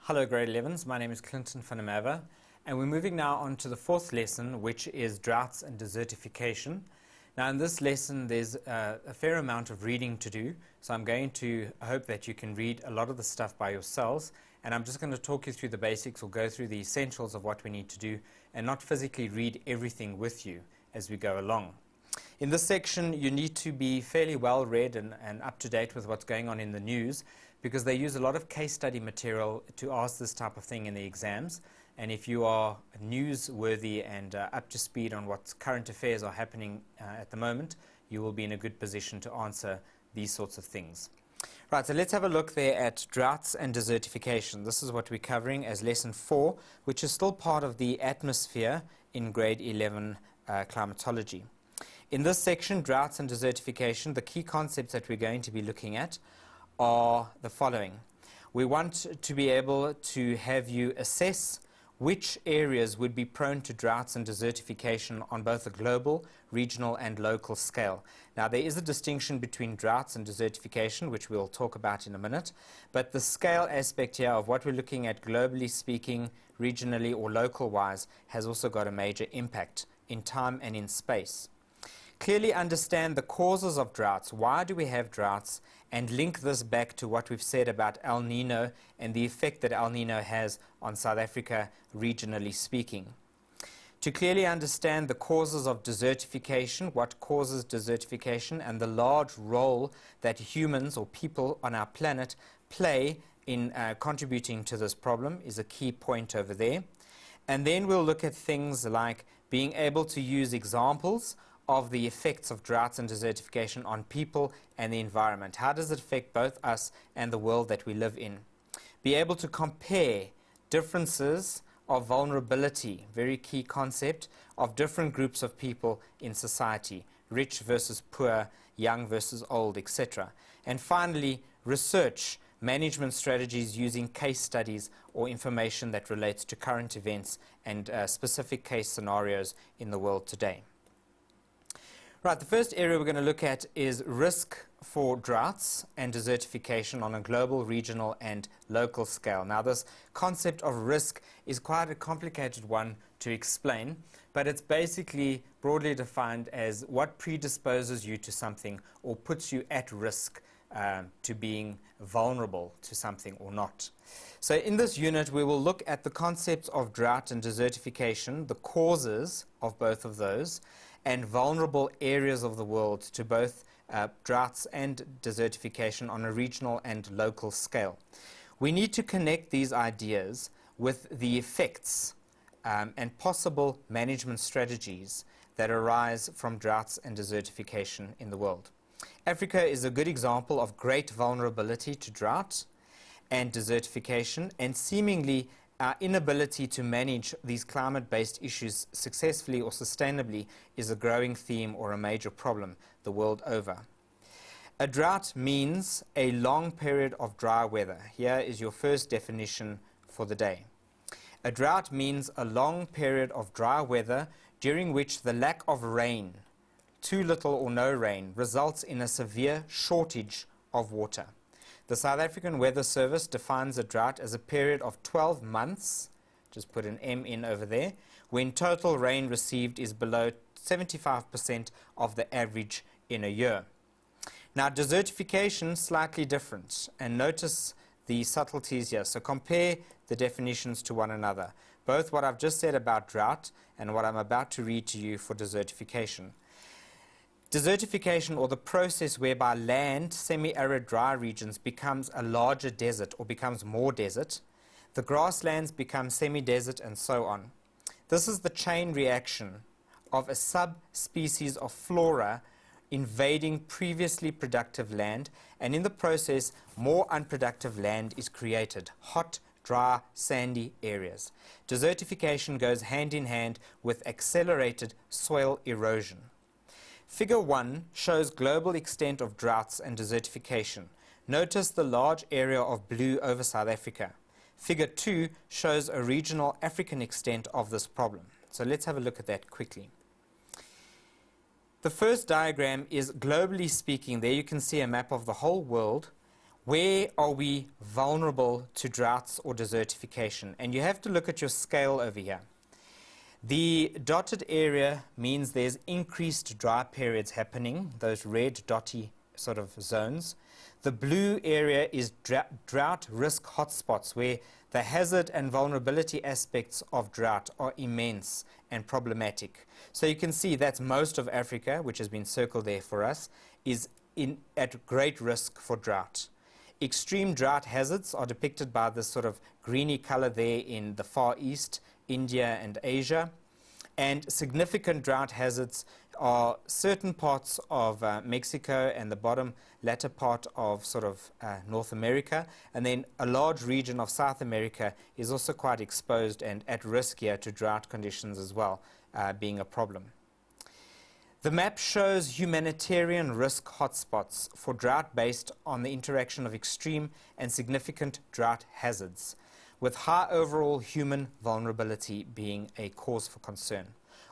Hello grade 11s, my name is Clinton van der Merwe, and we're moving now on to the fourth lesson, which is droughts and desertification. Now in this lesson there's a fair amount of reading to do, so I'm going to hope that you can read a lot of the stuff by yourselves, and I'm just going to talk you through the basics or go through the essentials of what we need to do and not physically read everything with you as we go along. In this section you need to be fairly well read and up to date with what's going on in the news, because they use a lot of case study material to ask this type of thing in the exams. And if you are newsworthy and up to speed on what current affairs are happening at the moment, you will be in a good position to answer these sorts of things. Right, so let's have a look there at droughts and desertification. This is what we're covering as lesson 4, which is still part of the atmosphere in grade 11 climatology. In this section, droughts and desertification, the key concepts that we're going to be looking at are the following. We want to be able to have you assess which areas would be prone to droughts and desertification on both a global, regional and local scale. Now there is a distinction between droughts and desertification, which we'll talk about in a minute, but the scale aspect here of what we're looking at globally speaking, regionally or local wise, has also got a major impact in time and in space. Clearly understand the causes of droughts. Why do we have droughts? And link this back to what we've said about El Nino and the effect that El Nino has on South Africa, regionally speaking. To clearly understand the causes of desertification, what causes desertification, and the large role that humans or people on our planet play in contributing to this problem is a key point over there. And then we'll look at things like being able to use examples of the effects of droughts and desertification on people and the environment. How does it affect both us and the world that we live in? Be able to compare differences of vulnerability, very key concept, of different groups of people in society, rich versus poor, young versus old, etc. And finally, research management strategies using case studies or information that relates to current events and specific case scenarios in the world today. Right, the first area we're going to look at is risk for droughts and desertification on a global, regional and local scale. Now this concept of risk is quite a complicated one to explain, but it's basically broadly defined as what predisposes you to something or puts you at risk to being vulnerable to something or not. So in this unit we will look at the concepts of drought and desertification, the causes of both of those, and vulnerable areas of the world to both droughts and desertification on a regional and local scale. We need to connect these ideas with the effects and possible management strategies that arise from droughts and desertification in the world. Africa is a good example of great vulnerability to drought and desertification, and seemingly our inability to manage these climate-based issues successfully or sustainably is a growing theme or a major problem the world over. A drought means a long period of dry weather. Here is your first definition for the day. A drought means a long period of dry weather during which the lack of rain, too little or no rain, results in a severe shortage of water. The South African Weather Service defines a drought as a period of 12 months, just put an M in over there, when total rain received is below 75% of the average in a year. Now desertification, slightly different, and notice the subtleties here. So compare the definitions to one another, both what I've just said about drought and what I'm about to read to you for desertification. Desertification, or the process whereby land, semi-arid dry regions, becomes a larger desert or becomes more desert. The grasslands become semi-desert and so on. This is the chain reaction of a subspecies of flora invading previously productive land, and in the process more unproductive land is created, hot, dry, sandy areas. Desertification goes hand in hand with accelerated soil erosion. Figure 1 shows global extent of droughts and desertification. Notice the large area of blue over South Africa. Figure 2 shows a regional African extent of this problem. So let's have a look at that quickly. The first diagram is globally speaking. There you can see a map of the whole world Where are we vulnerable to droughts or desertification? And you have to look at your scale over here. The dotted area means there's increased dry periods happening, those red dotty sort of zones. The blue area is drought risk hotspots, where the hazard and vulnerability aspects of drought are immense and problematic. So you can see that's most of Africa, which has been circled there for us, is at great risk for drought. Extreme drought hazards are depicted by this sort of greeny color there in the Far East, India and Asia. And significant drought hazards are certain parts of Mexico and the bottom latter part of sort of North America. And then a large region of South America is also quite exposed and at risk here to drought conditions as well, being a problem. The map shows humanitarian risk hotspots for drought based on the interaction of extreme and significant drought hazards, with high overall human vulnerability being a cause for concern.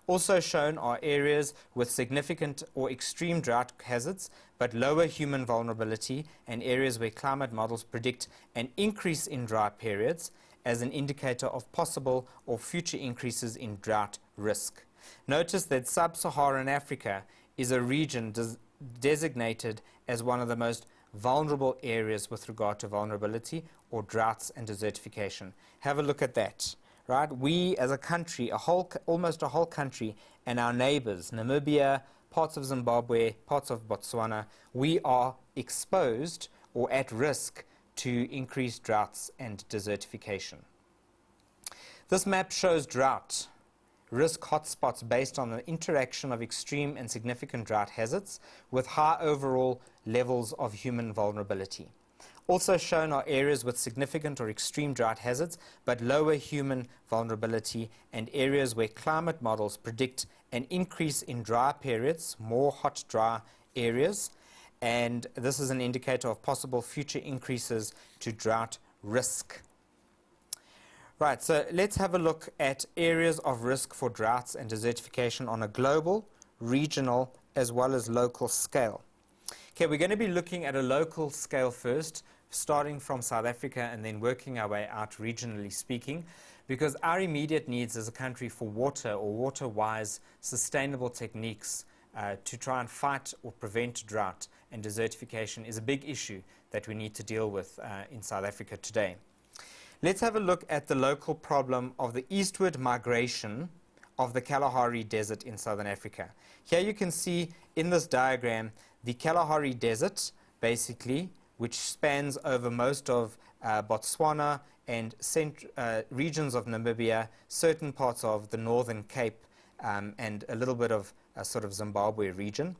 Also shown are areas with significant or extreme drought hazards, but lower human vulnerability, and areas where climate models predict an increase in dry periods as an indicator of possible or future increases in drought risk. Notice that sub-Saharan Africa is a region designated as one of the most vulnerable areas with regard to vulnerability or droughts and desertification. Have a look at that. Right? We as a country, almost a whole country, and our neighbors, Namibia, parts of Zimbabwe, parts of Botswana, we are exposed or at risk to increased droughts and desertification. This map shows drought risk hotspots based on the interaction of extreme and significant drought hazards with high overall levels of human vulnerability. Also shown are areas with significant or extreme drought hazards but lower human vulnerability, and areas where climate models predict an increase in dry periods, more hot dry areas, and this is an indicator of possible future increases to drought risk. Right, so let's have a look at areas of risk for droughts and desertification on a global, regional, as well as local scale. Okay, we're going to be looking at a local scale first, starting from South Africa and then working our way out regionally speaking, because our immediate needs as a country for water or water-wise sustainable techniques to try and fight or prevent drought and desertification is a big issue that we need to deal with in South Africa today. Let's have a look at the local problem of the eastward migration of the Kalahari Desert in southern Africa. Here you can see in this diagram the Kalahari Desert, basically, which spans over most of Botswana and regions of Namibia, certain parts of the Northern Cape, and a little bit of sort of Zimbabwe region.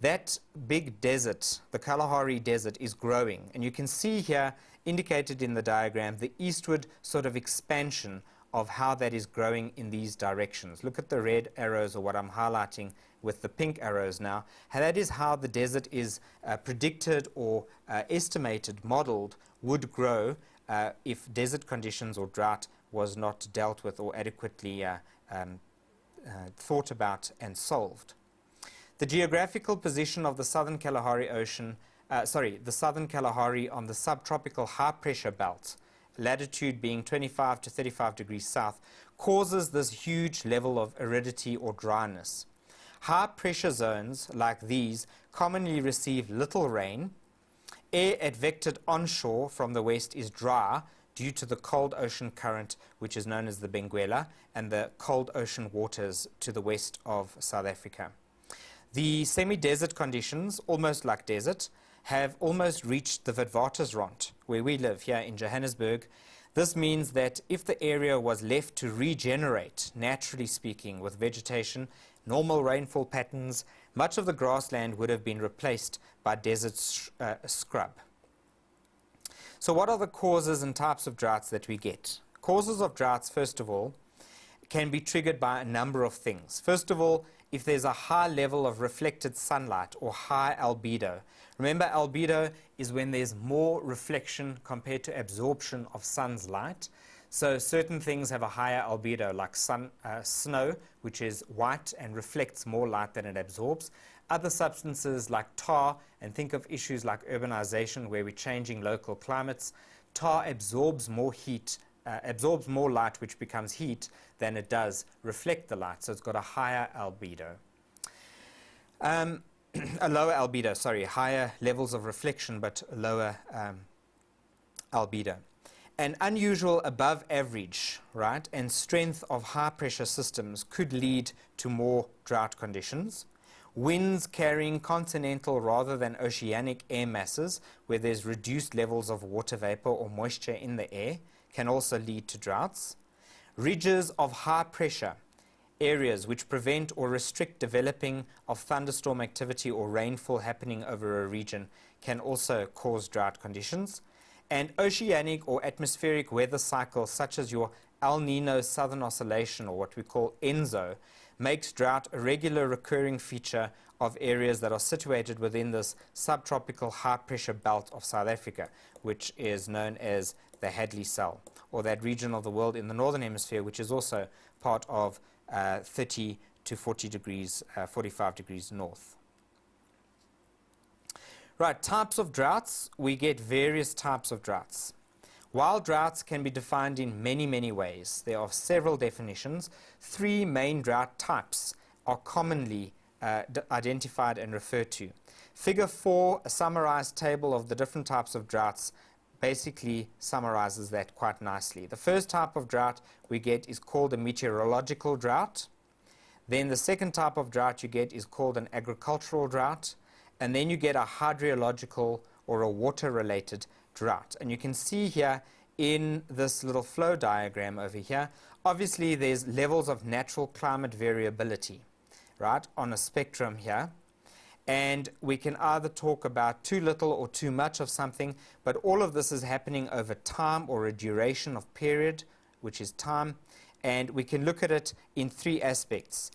That big desert, the Kalahari Desert, is growing, and you can see here indicated in the diagram the eastward sort of expansion of how that is growing in these directions. Look at the red arrows, or what I'm highlighting with the pink arrows now. That is how the desert is predicted or estimated, modeled, would grow if desert conditions or drought was not dealt with or adequately thought about and solved. The geographical position of the southern Kalahari the southern Kalahari on the subtropical high-pressure belt, latitude being 25 to 35 degrees south, causes this huge level of aridity or dryness. High-pressure zones like these commonly receive little rain. Air advected onshore from the west is dry due to the cold ocean current, which is known as the Benguela, and the cold ocean waters to the west of South Africa. The semi-desert conditions, almost like desert, have almost reached the Witwatersrand, where we live here in Johannesburg. This means that if the area was left to regenerate, naturally speaking, with vegetation, normal rainfall patterns, much of the grassland would have been replaced by desert scrub. So what are the causes and types of droughts that we get? Causes of droughts, first of all, can be triggered by a number of things. First of all, if there's a high level of reflected sunlight or high albedo. Remember, albedo is when there's more reflection compared to absorption of sun's light. So certain things have a higher albedo, like snow, which is white and reflects more light than it absorbs. Other substances like tar, and think of issues like urbanization where we're changing local climates, tar absorbs more heat, absorbs more light, which becomes heat, than it does reflect the light. So it's got a higher albedo. A lower albedo, sorry, higher levels of reflection, but lower albedo. An unusual above average, right, and strength of high pressure systems could lead to more drought conditions. Winds carrying continental rather than oceanic air masses, where there's reduced levels of water vapor or moisture in the air, can also lead to droughts. Ridges of high pressure areas which prevent or restrict developing of thunderstorm activity or rainfall happening over a region can also cause drought conditions. And oceanic or atmospheric weather cycles such as your El Nino Southern Oscillation, or what we call ENSO, makes drought a regular recurring feature of areas that are situated within this subtropical high pressure belt of South Africa, which is known as the Hadley Cell, or that region of the world in the northern hemisphere, which is also part of 30 to 40 degrees, 45 degrees north. Right, types of droughts. We get various types of droughts. While droughts can be defined in many, many ways, there are several definitions. Three main drought types are commonly identified and referred to. Figure 4, a summarized table of the different types of droughts, basically summarizes that quite nicely. The first type of drought we get is called a meteorological drought. Then the second type of drought you get is called an agricultural drought. And then you get a hydrological or a water-related drought. And you can see here in this little flow diagram over here, obviously there's levels of natural climate variability, right, on a spectrum here. And we can either talk about too little or too much of something, but all of this is happening over time or a duration of period, which is time. And we can look at it in three aspects.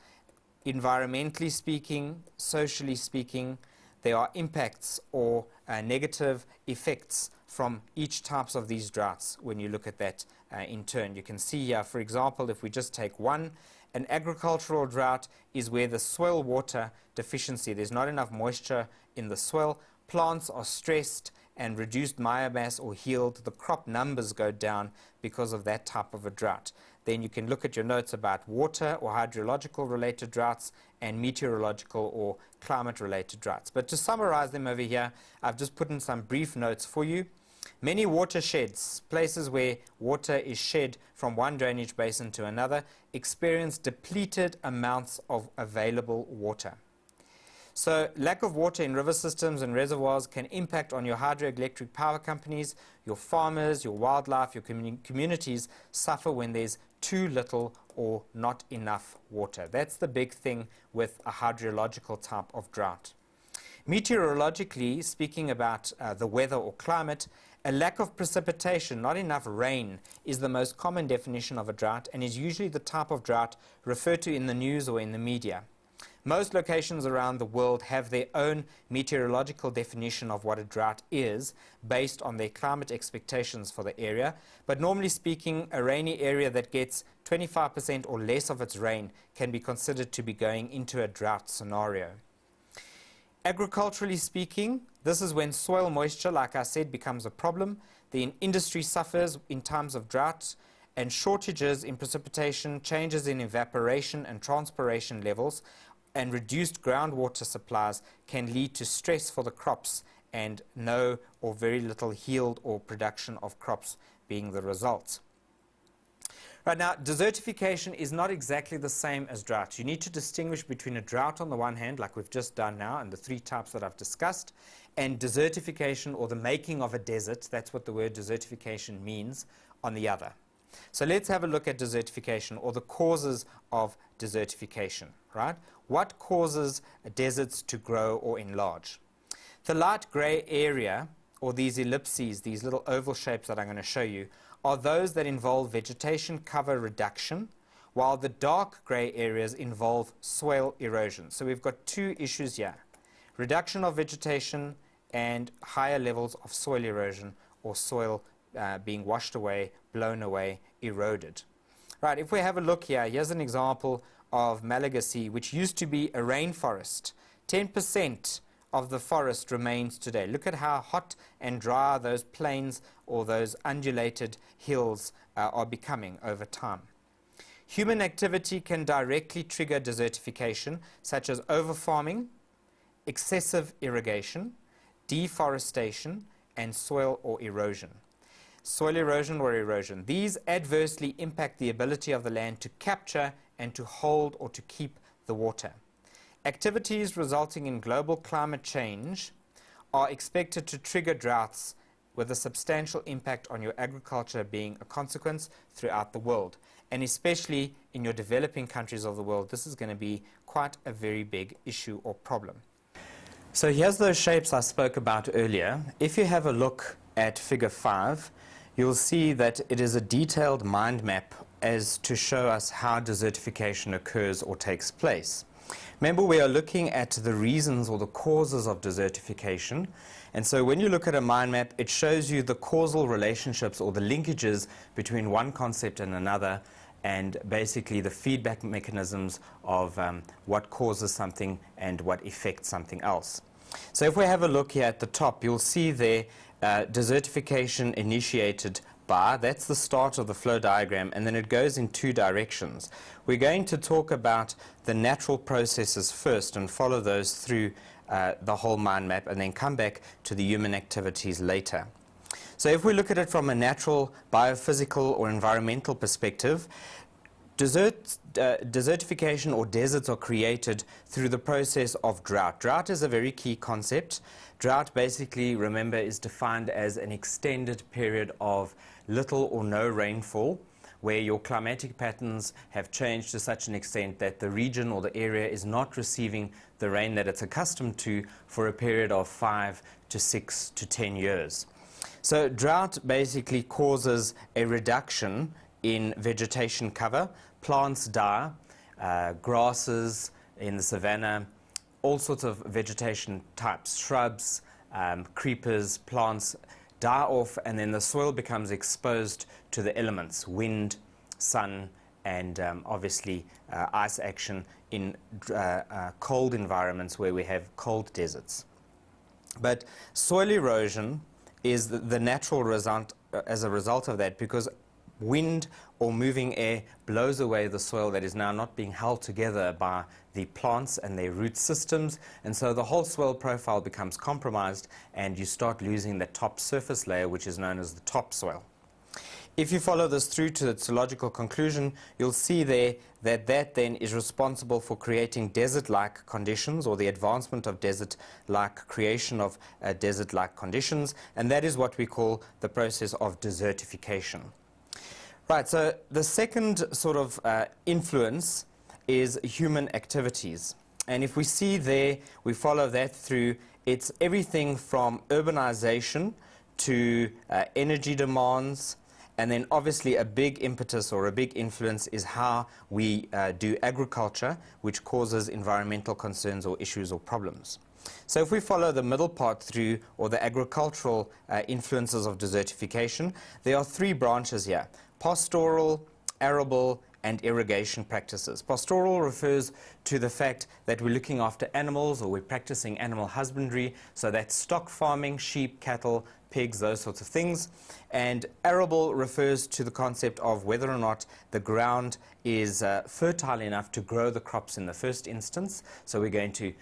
Environmentally speaking, socially speaking, there are impacts or negative effects from each types of these droughts when you look at that in turn. You can see here, for example, if we just take one, an agricultural drought is where the soil water deficiency, there's not enough moisture in the soil, plants are stressed and reduced biomass or yield, the crop numbers go down because of that type of a drought. Then you can look at your notes about water or hydrological related droughts and meteorological or climate related droughts. But to summarize them over here, I've just put in some brief notes for you. Many watersheds, places where water is shed from one drainage basin to another, experience depleted amounts of available water. So lack of water in river systems and reservoirs can impact on your hydroelectric power companies, your farmers, your wildlife, your communities suffer when there's too little or not enough water. That's the big thing with a hydrological type of drought. Meteorologically, speaking about the weather or climate, a lack of precipitation, not enough rain, is the most common definition of a drought and is usually the type of drought referred to in the news or in the media. Most locations around the world have their own meteorological definition of what a drought is based on their climate expectations for the area. But normally speaking, a rainy area that gets 25% or less of its rain can be considered to be going into a drought scenario. Agriculturally speaking, this is when soil moisture, like I said, becomes a problem. The industry suffers in times of drought, and shortages in precipitation, changes in evaporation and transpiration levels, and reduced groundwater supplies can lead to stress for the crops and no or very little yield or production of crops being the result. Right now, desertification is not exactly the same as drought. You need to distinguish between a drought on the one hand, like we've just done now, and the three types that I've discussed, and desertification or the making of a desert, that's what the word desertification means, on the other. So let's have a look at desertification or the causes of desertification, right? What causes deserts to grow or enlarge? The light gray area, or these ellipses, these little oval shapes that I'm going to show you, are those that involve vegetation cover reduction, while the dark gray areas involve soil erosion. So we've got two issues here: reduction of vegetation and higher levels of soil erosion or soil being washed away, blown away, eroded. Right, if we have a look here, here's an example of Malagasy, which used to be a rainforest. 10% of the forest remains today. Look at how hot and dry those plains or those undulated hills are becoming over time. Human activity can directly trigger desertification, such as overfarming, excessive irrigation, deforestation, and soil or erosion. Soil erosion or erosion. These adversely impact the ability of the land to capture and to hold or to keep the water. Activities resulting in global climate change are expected to trigger droughts with a substantial impact on your agriculture being a consequence throughout the world. And especially in your developing countries of the world, this is going to be quite a very big issue or problem. So here's those shapes I spoke about earlier. If you have a look at figure 5, you'll see that it is a detailed mind map as to show us how desertification occurs or takes place. Remember, we are looking at the reasons or the causes of desertification. And so when you look at a mind map, it shows you the causal relationships or the linkages between one concept and another, and basically the feedback mechanisms of what causes something and what affects something else. So if we have a look here at the top, you'll see there desertification initiated by, that's the start of the flow diagram, and then it goes in two directions. We're going to talk about the natural processes first and follow those through the whole mind map, and then come back to the human activities later. So if we look at it from a natural, biophysical or environmental perspective, desertification or deserts are created through the process of drought. Drought is a very key concept. Drought basically, remember, is defined as an extended period of little or no rainfall, where your climatic patterns have changed to such an extent that the region or the area is not receiving the rain that it's accustomed to for a period of 5 to 6 to 10 years. So drought basically causes a reduction in vegetation cover. Plants die, grasses in the savanna, all sorts of vegetation types, shrubs, creepers, plants die off, and then the soil becomes exposed to the elements, wind, sun, and obviously ice action in cold environments where we have cold deserts. But soil erosion is the natural result as a result of that, because wind or moving air blows away the soil that is now not being held together by the plants and their root systems, and so the whole soil profile becomes compromised and you start losing the top surface layer, which is known as the topsoil. If you follow this through to its logical conclusion, you'll see there that that then is responsible for creating desert-like conditions, or the advancement of desert-like creation of desert-like conditions, and that is what we call the process of desertification. Right, so the second sort of influence is human activities. And if we see there, we follow that through, it's everything from urbanization to energy demands, and then obviously a big impetus or a big influence is how we do agriculture, which causes environmental concerns or issues or problems. So if we follow the middle part through, or the agricultural influences of desertification, there are three branches here: pastoral, arable, and irrigation practices. Pastoral refers to the fact that we're looking after animals, or we're practicing animal husbandry, so that's stock farming, sheep, cattle, pigs, those sorts of things. And arable refers to the concept of whether or not the ground is fertile enough to grow the crops in the first instance. So we're going to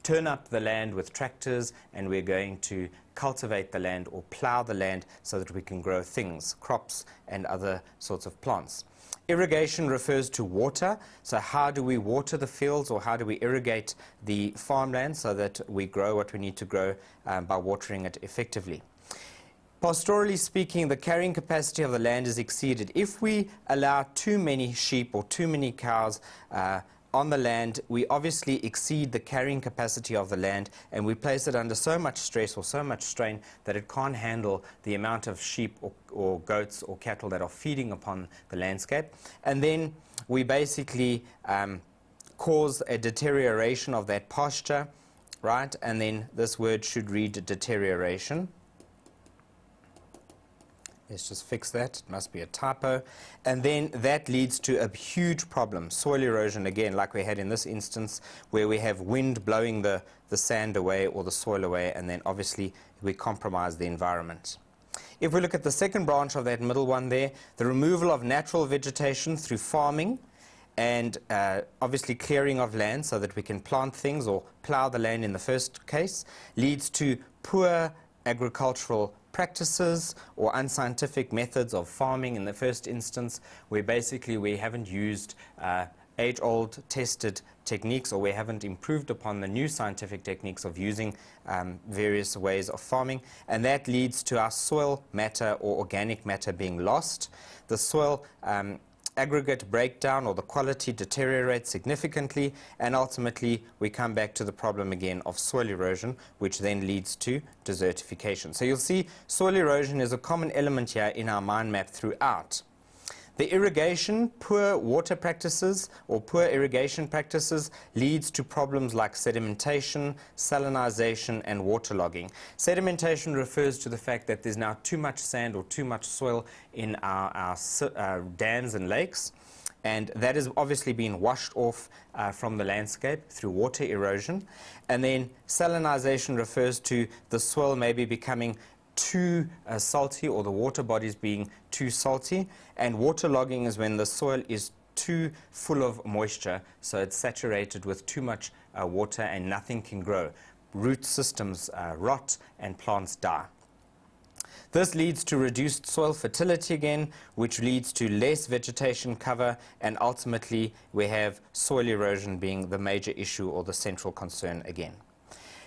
turn up the land with tractors, and we're going to cultivate the land or plow the land so that we can grow things, crops and other sorts of plants. Irrigation refers to water, so how do we water the fields, or how do we irrigate the farmland so that we grow what we need to grow by watering it effectively. Pastorally speaking, the carrying capacity of the land is exceeded. If we allow too many sheep or too many cows on the land, we obviously exceed the carrying capacity of the land, and we place it under so much stress or so much strain that it can't handle the amount of sheep or goats or cattle that are feeding upon the landscape. And then we basically cause a deterioration of that pasture, right? And then this word should read deterioration. Let's just fix that. It must be a typo. And then that leads to a huge problem, soil erosion again, like we had in this instance, where we have wind blowing the sand away or the soil away, and then obviously we compromise the environment. If we look at the second branch of that middle one there, the removal of natural vegetation through farming and obviously clearing of land so that we can plant things or plow the land in the first case, leads to poor agricultural practices or unscientific methods of farming in the first instance, where basically we haven't used age-old tested techniques, or we haven't improved upon the new scientific techniques of using various ways of farming, and that leads to our soil matter or organic matter being lost. The soil aggregate breakdown or the quality deteriorates significantly, and ultimately we come back to the problem again of soil erosion, which then leads to desertification. So you'll see soil erosion is a common element here in our mind map throughout. The irrigation, poor water practices or poor irrigation practices leads to problems like sedimentation, salinization and waterlogging. Sedimentation refers to the fact that there's now too much sand or too much soil in our dams and lakes, and that has obviously been washed off from the landscape through water erosion. And then salinization refers to the soil maybe becoming too salty, or the water bodies being too salty, and waterlogging is when the soil is too full of moisture, so it's saturated with too much water and nothing can grow. Root systems rot and plants die. This leads to reduced soil fertility again, which leads to less vegetation cover, and ultimately we have soil erosion being the major issue or the central concern again.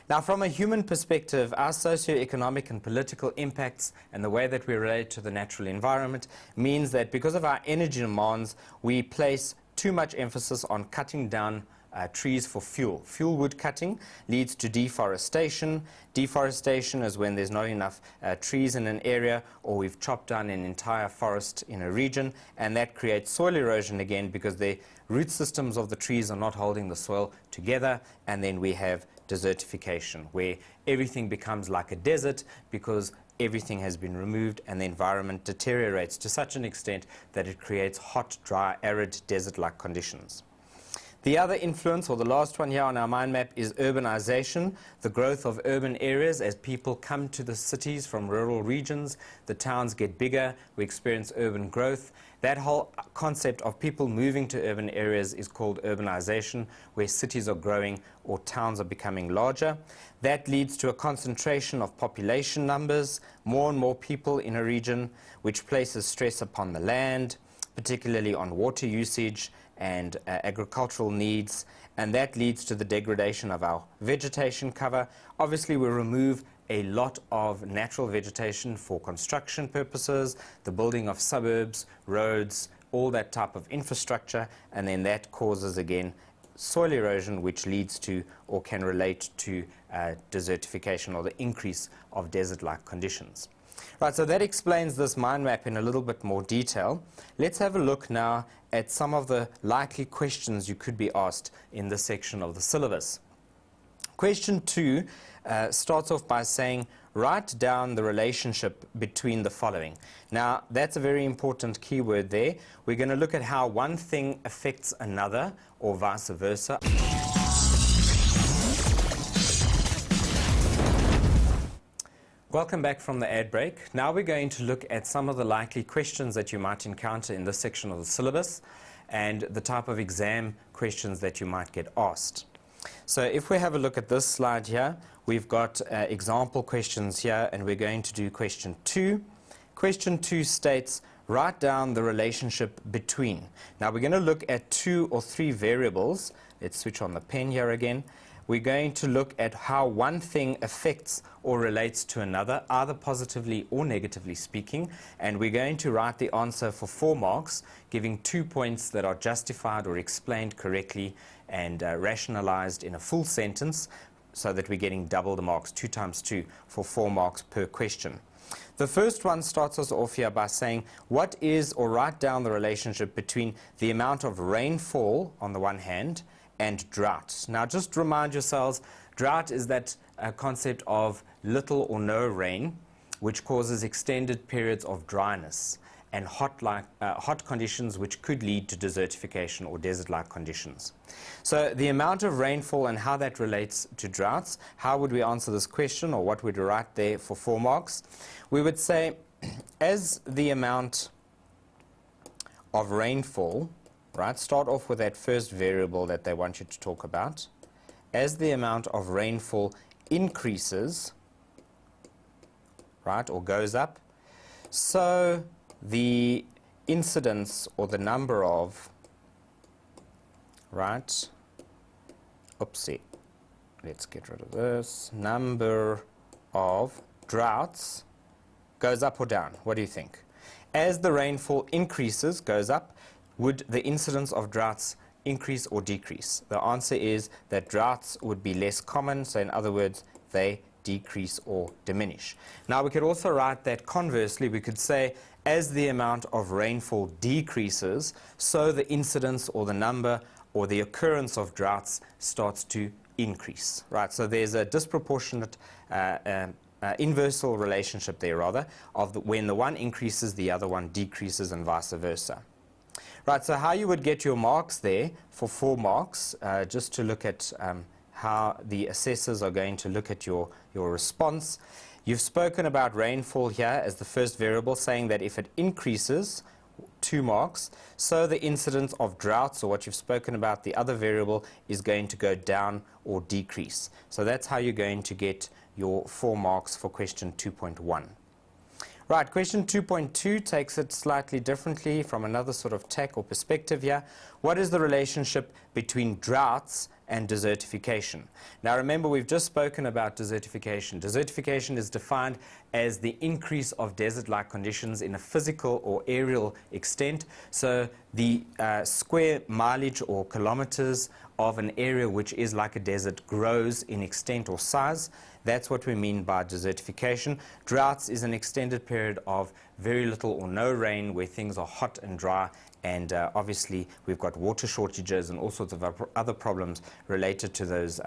Now, from a human perspective, our socio-economic and political impacts and the way that we relate to the natural environment means that because of our energy demands, we place too much emphasis on cutting down trees for fuel. Fuel wood cutting leads to deforestation. Deforestation is when there's not enough trees in an area, or we've chopped down an entire forest in a region, and that creates soil erosion again because the root systems of the trees are not holding the soil together, and then we have desertification, where everything becomes like a desert because everything has been removed and the environment deteriorates to such an extent that it creates hot, dry, arid, desert-like conditions. The other influence, or the last one here on our mind map, is urbanization, the growth of urban areas. As people come to the cities from rural regions, the towns get bigger, we experience urban growth. That whole concept of people moving to urban areas is called urbanization, where cities are growing or towns are becoming larger. That leads to a concentration of population numbers, more and more people in a region, which places stress upon the land, particularly on water usage and agricultural needs, and that leads to the degradation of our vegetation cover. Obviously, we remove a lot of natural vegetation for construction purposes, the building of suburbs, roads, all that type of infrastructure, and then that causes, again, soil erosion, which leads to or can relate to desertification or the increase of desert-like conditions. Right, so that explains this mind map in a little bit more detail. Let's have a look now at some of the likely questions you could be asked in this section of the syllabus. Question 2 starts off by saying, write down the relationship between the following. Now, that's a very important keyword there. We're going to look at how one thing affects another, or vice versa. Welcome back from the ad break. Now we're going to look at some of the likely questions that you might encounter in this section of the syllabus and the type of exam questions that you might get asked. So if we have a look at this slide here, we've got example questions here, and we're going to do question 2. Question 2 states, write down the relationship between. Now we're going to look at 2 or 3 variables. Let's switch on the pen here again. We're going to look at how one thing affects or relates to another, either positively or negatively speaking, and we're going to write the answer for 4 marks, giving 2 points that are justified or explained correctly and rationalized in a full sentence, so that we're getting double the marks, 2 times 2, for 4 marks per question. The first one starts us off here by saying, what is, or write down the relationship between the amount of rainfall on the one hand and drought. Now just remind yourselves, drought is that concept of little or no rain, which causes extended periods of dryness, and hot conditions which could lead to desertification or desert-like conditions. So the amount of rainfall and how that relates to droughts, how would we answer this question, or what would we write there for 4 marks? We would say, as the amount of rainfall, right, start off with that first variable that they want you to talk about. As the amount of rainfall increases, right, or goes up, so the incidence or the number of, right, oopsie, let's get rid of this, number of droughts goes up or down. What do you think? As the rainfall increases, goes up, would the incidence of droughts increase or decrease? The answer is that droughts would be less common, so in other words, they decrease or diminish. Now we could also write that conversely, we could say as the amount of rainfall decreases, so the incidence or the number or the occurrence of droughts starts to increase, right? So there's a disproportionate inversal relationship there, rather, of when the one increases, the other one decreases, and vice versa. Right, so how you would get your marks there for 4 marks, just to look at how the assessors are going to look at your response. You've spoken about rainfall here as the first variable, saying that if it increases, 2 marks, so the incidence of droughts, or what you've spoken about, the other variable, is going to go down or decrease. So that's how you're going to get your 4 marks for question 2.1. Right, question 2.2 takes it slightly differently from another sort of tack or perspective here. What is the relationship between droughts and desertification? Now remember, we've just spoken about desertification. Desertification is defined as the increase of desert-like conditions in a physical or aerial extent. So the square mileage or kilometers of an area which is like a desert grows in extent or size. That's what we mean by desertification. Droughts is an extended period of very little or no rain where things are hot and dry, and obviously we've got water shortages and all sorts of other problems related to those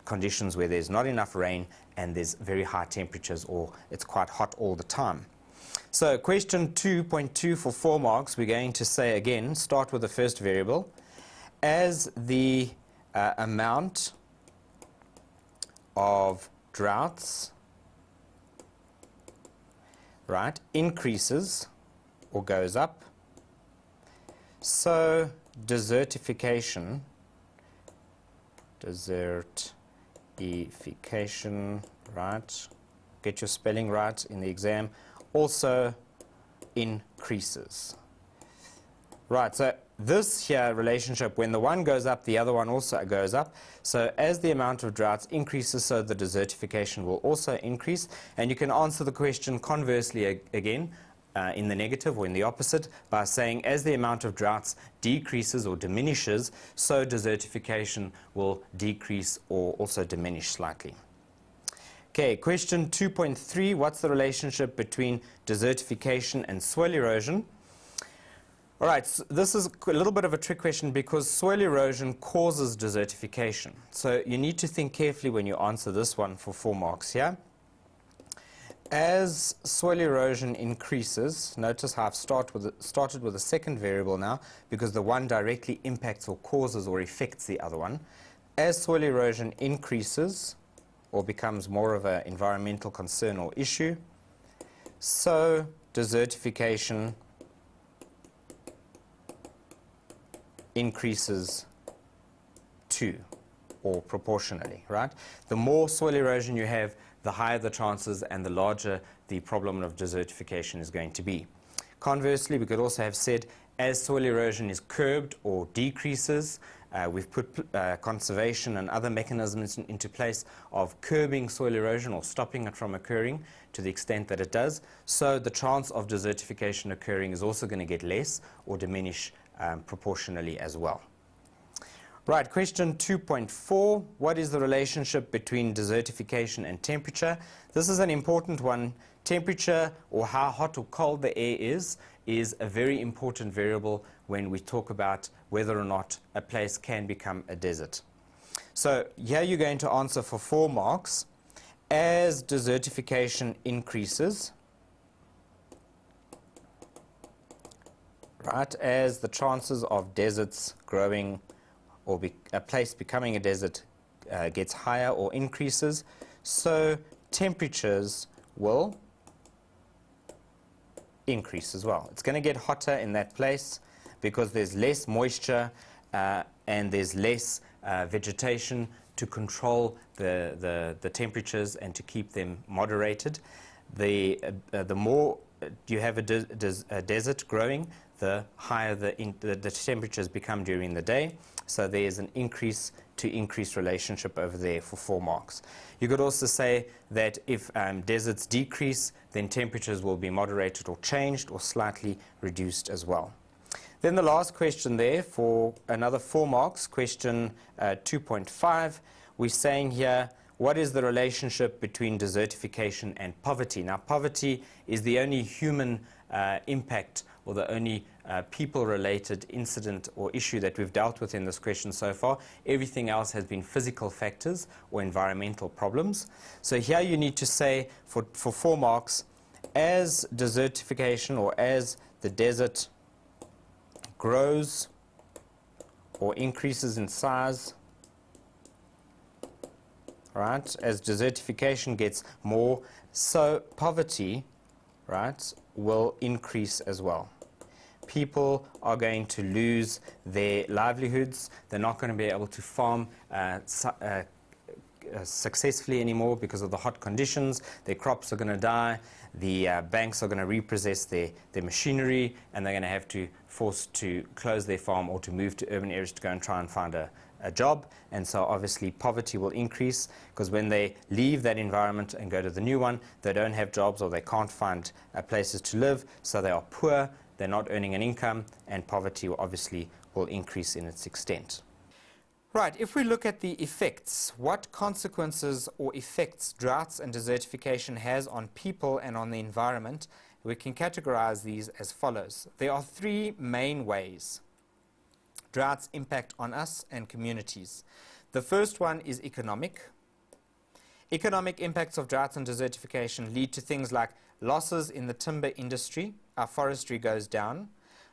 conditions where there's not enough rain and there's very high temperatures, or it's quite hot all the time. So question 2.2 for 4 marks, we're going to say again, start with the first variable. As the amount of droughts, right, increases or goes up, so desertification, right, get your spelling right in the exam, also increases. Right, so this here relationship, when the one goes up, the other one also goes up. So as the amount of droughts increases, so the desertification will also increase. And you can answer the question conversely again, in the negative or in the opposite, by saying as the amount of droughts decreases or diminishes, so desertification will decrease or also diminish slightly. Okay, question 2.3, what's the relationship between desertification and soil erosion? All right, so this is a little bit of a trick question because soil erosion causes desertification. So you need to think carefully when you answer this one for 4 marks here. As soil erosion increases, notice how I've started with a second variable now, because the one directly impacts or causes or affects the other one. As soil erosion increases or becomes more of an environmental concern or issue, so desertification increases too, or proportionally, right? The more soil erosion you have, the higher the chances and the larger the problem of desertification is going to be. Conversely, we could also have said as soil erosion is curbed or decreases, we've put conservation and other mechanisms into place of curbing soil erosion or stopping it from occurring to the extent that it does. So the chance of desertification occurring is also going to get less or diminish proportionally as well. Right, question 2.4, what is the relationship between desertification and temperature? This is an important one. Temperature, or how hot or cold the air is a very important variable when we talk about whether or not a place can become a desert. So here you're going to answer for 4 marks. as desertification increases, right, as the chances of deserts growing or a place becoming a desert gets higher or increases, so temperatures will increase as well. It's going to get hotter in that place because there's less moisture and there's less vegetation to control the temperatures and to keep them moderated. The more you have a desert growing, the higher the temperatures become during the day. So there's an increase to increase relationship over there for 4 marks. You could also say that if deserts decrease, then temperatures will be moderated or changed or slightly reduced as well. Then the last question there for another 4 marks, question 2.5, we're saying here, what is the relationship between desertification and poverty? Now, poverty is the only human impact or the only people-related incident or issue that we've dealt with in this question so far. Everything else has been physical factors or environmental problems. So here you need to say for 4 marks, as desertification or as the desert grows or increases in size, right, as desertification gets more, so poverty, right, will increase as well. People are going to lose their livelihoods. They're not going to be able to farm successfully anymore because of the hot conditions. Their crops are going to die. The banks are going to repossess their machinery, and they're going to have to force to close their farm or to move to urban areas to go and try and find a job. And so obviously poverty will increase because when they leave that environment and go to the new one, they don't have jobs or they can't find places to live, so they are poor, they're not earning an income, and poverty obviously will increase in its extent. Right, if we look at the effects, what consequences or effects droughts and desertification has on people and on the environment, we can categorize these as follows. There are 3 main ways droughts impact on us and communities. The first one is economic. Economic impacts of droughts and desertification lead to things like losses in the timber industry, our forestry goes down.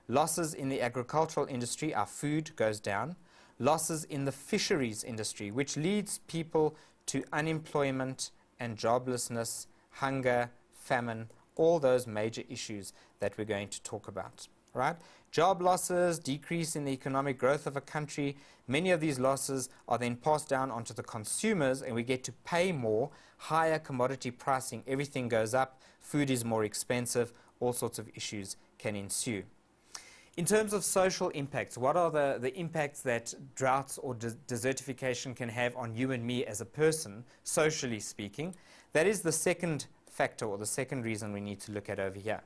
Losses in the agricultural industry, our food goes down. Losses in the fisheries industry, which leads people to unemployment and joblessness, hunger, famine, all those major issues that we're going to talk about, right? Job losses, decrease in the economic growth of a country, many of these losses are then passed down onto the consumers and we get to pay more, higher commodity pricing, everything goes up, food is more expensive, all sorts of issues can ensue. In terms of social impacts, what are the impacts that droughts or desertification can have on you and me as a person, socially speaking? That is the second factor or the second reason we need to look at over here.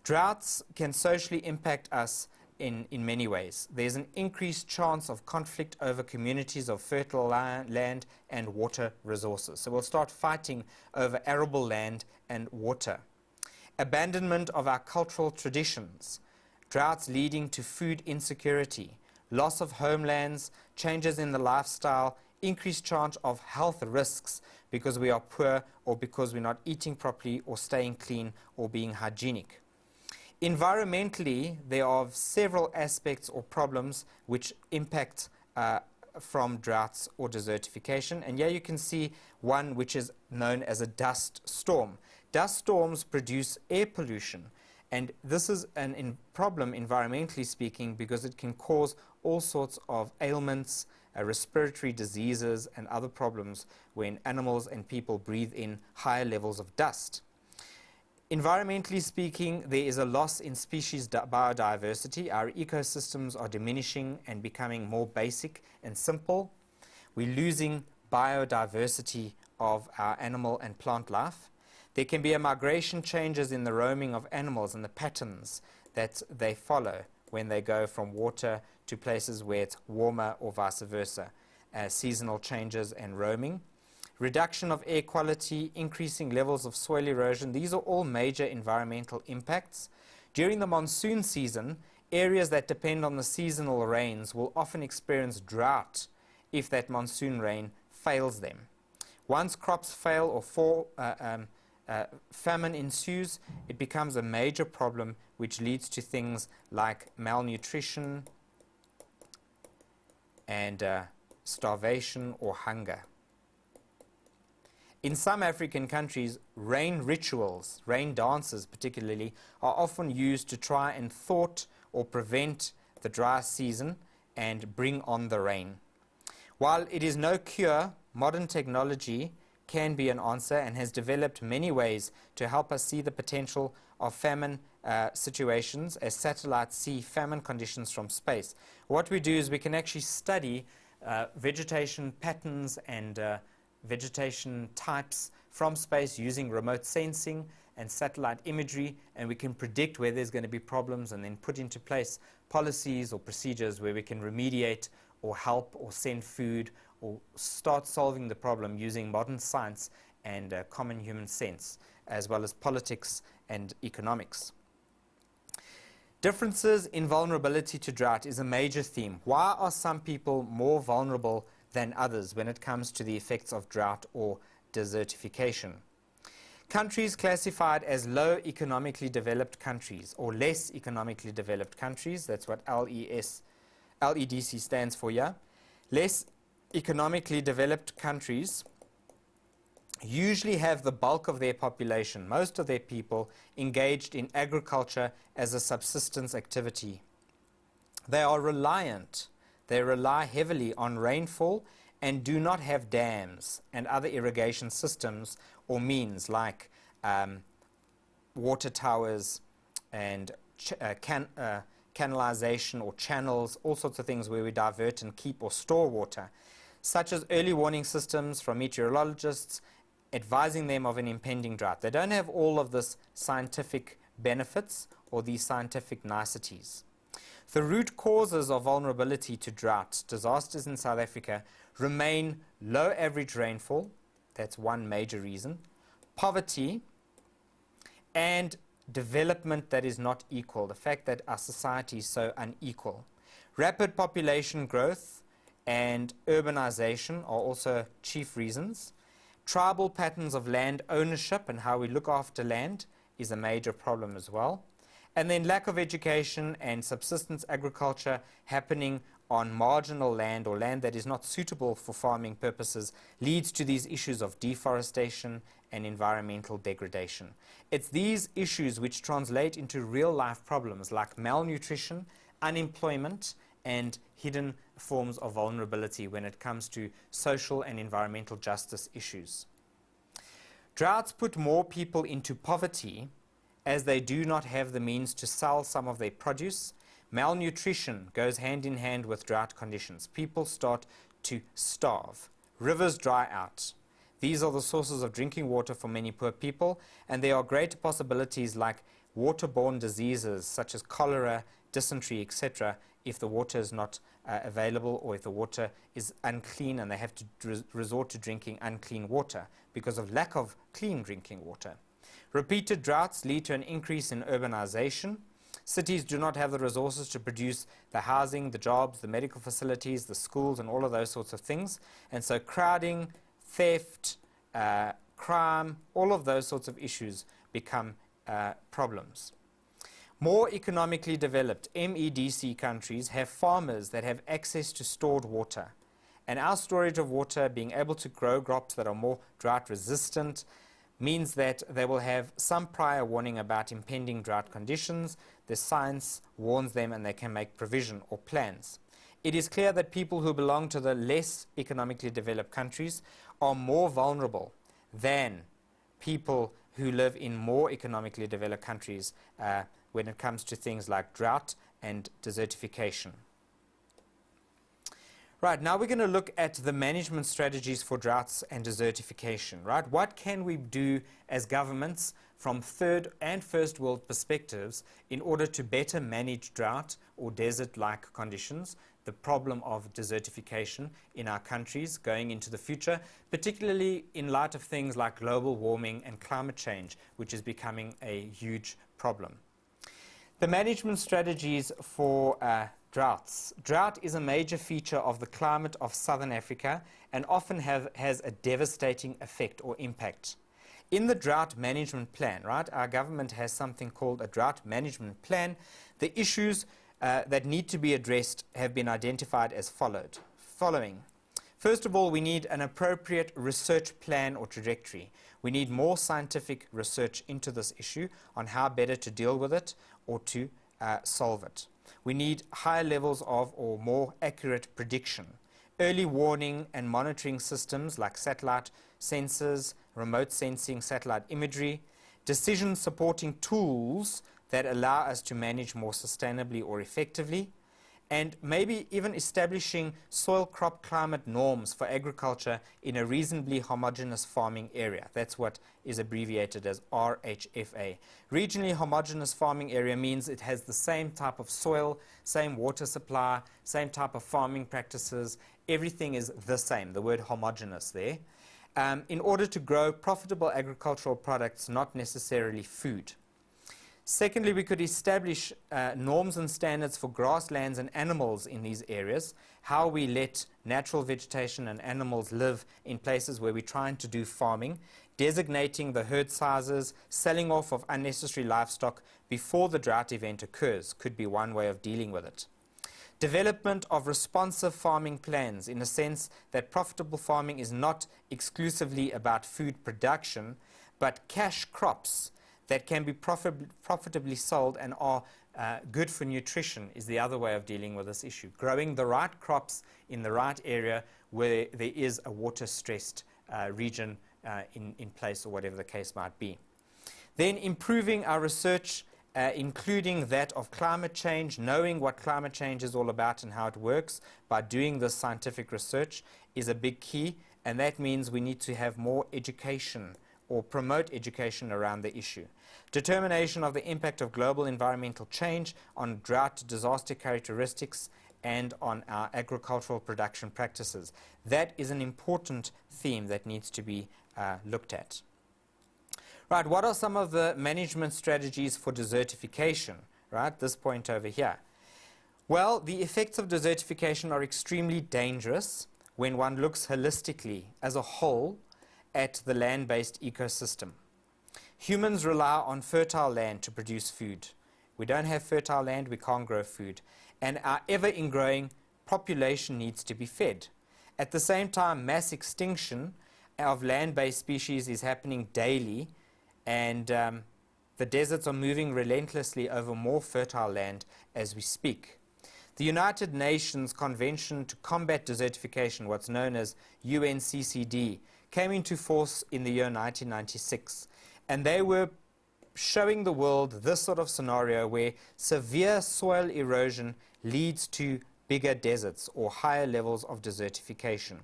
Droughts can socially impact us in many ways. There's an increased chance of conflict over communities of fertile land and water resources. So we'll start fighting over arable land and water. Abandonment of our cultural traditions. Droughts leading to food insecurity, loss of homelands, changes in the lifestyle, increased chance of health risks because we are poor or because we're not eating properly or staying clean or being hygienic. Environmentally, there are several aspects or problems which impact from droughts or desertification. And here you can see one which is known as a dust storm. Dust storms produce air pollution. And this is a problem, environmentally speaking, because it can cause all sorts of ailments, respiratory diseases, and other problems when animals and people breathe in higher levels of dust. Environmentally speaking, there is a loss in species biodiversity. Our ecosystems are diminishing and becoming more basic and simple. We're losing biodiversity of our animal and plant life. There can be a migration changes in the roaming of animals and the patterns that they follow when they go from water to places where it's warmer or vice versa. Seasonal changes and roaming. Reduction of air quality, increasing levels of soil erosion. These are all major environmental impacts. During the monsoon season, areas that depend on the seasonal rains will often experience drought if that monsoon rain fails them. Once crops fail or fall, famine ensues, it becomes a major problem which leads to things like malnutrition and starvation or hunger. In some African countries, rain rituals, rain dances particularly, are often used to try and thwart or prevent the dry season and bring on the rain. While it is no cure, modern technology can be an answer and has developed many ways to help us see the potential of famine situations as satellites see famine conditions from space. What we do is we can actually study vegetation patterns and vegetation types from space using remote sensing and satellite imagery, and we can predict where there's going to be problems and then put into place policies or procedures where we can remediate or help or send food or start solving the problem using modern science and common human sense, as well as politics and economics. Differences in vulnerability to drought is a major theme. Why are some people more vulnerable than others when it comes to the effects of drought or desertification? Countries classified as low economically developed countries or less economically developed countries, that's what LEDC stands for here. Less economically developed countries usually have the bulk of their population, most of their people, engaged in agriculture as a subsistence activity. They are reliant. They rely heavily on rainfall and do not have dams and other irrigation systems or means like water towers and canalization or channels, all sorts of things where we divert and keep or store water, such as early warning systems from meteorologists advising them of an impending drought. They don't have all of this scientific benefits or these scientific niceties. The root causes of vulnerability to drought disasters in South Africa remain low average rainfall, that's one major reason, poverty, and development that is not equal, the fact that our society is so unequal. Rapid population growth and urbanization are also chief reasons. Tribal patterns of land ownership and how we look after land is a major problem as well. And then lack of education and subsistence agriculture happening on marginal land or land that is not suitable for farming purposes leads to these issues of deforestation and environmental degradation. It's these issues which translate into real-life problems like malnutrition, unemployment, and hidden forms of vulnerability when it comes to social and environmental justice issues. Droughts put more people into poverty as they do not have the means to sell some of their produce. Malnutrition goes hand in hand with drought conditions. People start to starve. Rivers dry out. These are the sources of drinking water for many poor people, and there are great possibilities like waterborne diseases such as cholera, dysentery, etc., if the water is not available or if the water is unclean and they have to resort to drinking unclean water because of lack of clean drinking water. Repeated droughts lead to an increase in urbanization. Cities do not have the resources to produce the housing, the jobs, the medical facilities, the schools, and all of those sorts of things. And so crowding, theft, crime, all of those sorts of issues become problems. More economically developed MEDC countries have farmers that have access to stored water. And our storage of water, being able to grow crops that are more drought resistant, means that they will have some prior warning about impending drought conditions. The science warns them and they can make provision or plans. It is clear that people who belong to the less economically developed countries are more vulnerable than people who live in more economically developed countries when it comes to things like drought and desertification. Right, now we're going to look at the management strategies for droughts and desertification, right? What can we do as governments from third and first world perspectives in order to better manage drought or desert-like conditions, the problem of desertification in our countries going into the future, particularly in light of things like global warming and climate change, which is becoming a huge problem. The management strategies for Droughts. Drought is a major feature of the climate of southern Africa and often has a devastating effect or impact. In the drought management plan, right, our government has something called a drought management plan. The issues that need to be addressed have been identified as following. First of all, we need an appropriate research plan or trajectory. We need more scientific research into this issue on how better to deal with it or to solve it. We need higher levels of or more accurate prediction. Early warning and monitoring systems like satellite sensors, remote sensing, satellite imagery, decision supporting tools that allow us to manage more sustainably or effectively, and maybe even establishing soil crop climate norms for agriculture in a reasonably homogeneous farming area. That's what is abbreviated as RHFA. Regionally homogeneous farming area means it has the same type of soil, same water supply, same type of farming practices. Everything is the same, the word homogeneous there, in order to grow profitable agricultural products, not necessarily food. Secondly, we could establish norms and standards for grasslands and animals in these areas, how we let natural vegetation and animals live in places where we're trying to do farming, designating the herd sizes, selling off of unnecessary livestock before the drought event occurs could be one way of dealing with it. Development of responsive farming plans in the sense that profitable farming is not exclusively about food production, but cash crops that can be profitably sold and are good for nutrition is the other way of dealing with this issue. Growing the right crops in the right area where there is a water-stressed region in place, or whatever the case might be. Then improving our research, including that of climate change, knowing what climate change is all about and how it works by doing this scientific research is a big key, and that means we need to have more education or promote education around the issue. Determination of the impact of global environmental change on drought disaster characteristics and on our agricultural production practices. That is an important theme that needs to be looked at. Right, what are some of the management strategies for desertification? Right, this point over here. Well, the effects of desertification are extremely dangerous when one looks holistically as a whole at the land-based ecosystem. Humans rely on fertile land to produce food. We don't have fertile land, we can't grow food. And our ever-ingrowing population needs to be fed. At the same time, mass extinction of land-based species is happening daily, and the deserts are moving relentlessly over more fertile land as we speak. The United Nations Convention to Combat Desertification, what's known as UNCCD, came into force in the year 1996, and they were showing the world this sort of scenario where severe soil erosion leads to bigger deserts or higher levels of desertification.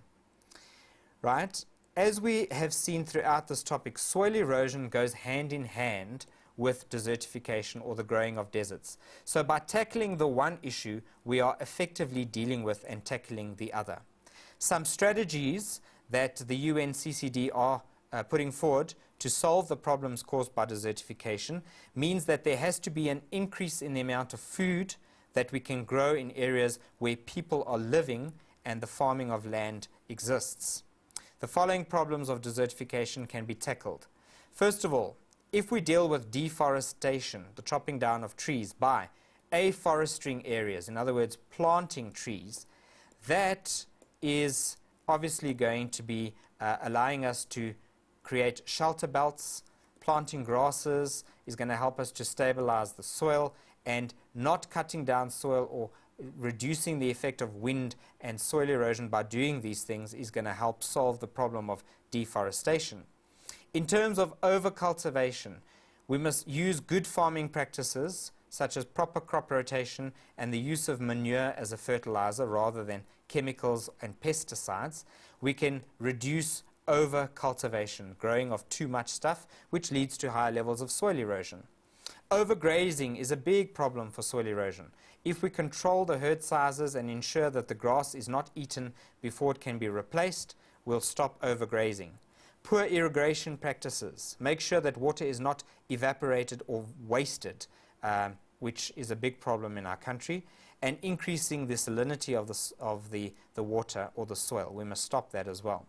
Right? As we have seen throughout this topic, soil erosion goes hand in hand with desertification or the growing of deserts. So by tackling the one issue, we are effectively dealing with and tackling the other. Some strategies that the UNCCD are putting forward to solve the problems caused by desertification means that there has to be an increase in the amount of food that we can grow in areas where people are living and the farming of land exists. The following problems of desertification can be tackled. First of all, if we deal with deforestation, the chopping down of trees by afforestering areas, in other words, planting trees, that is obviously going to be allowing us to create shelter belts. Planting grasses is going to help us to stabilize the soil, and not cutting down soil or reducing the effect of wind and soil erosion by doing these things is going to help solve the problem of deforestation. In terms of overcultivation, we must use good farming practices such as proper crop rotation and the use of manure as a fertilizer rather than chemicals and pesticides. We can reduce overcultivation, growing of too much stuff, which leads to higher levels of soil erosion. Overgrazing is a big problem for soil erosion. If we control the herd sizes and ensure that the grass is not eaten before it can be replaced, we'll stop overgrazing. Poor irrigation practices. Make sure that water is not evaporated or wasted, which is a big problem in our country. and increasing the salinity of the water or the soil. We must stop that as well.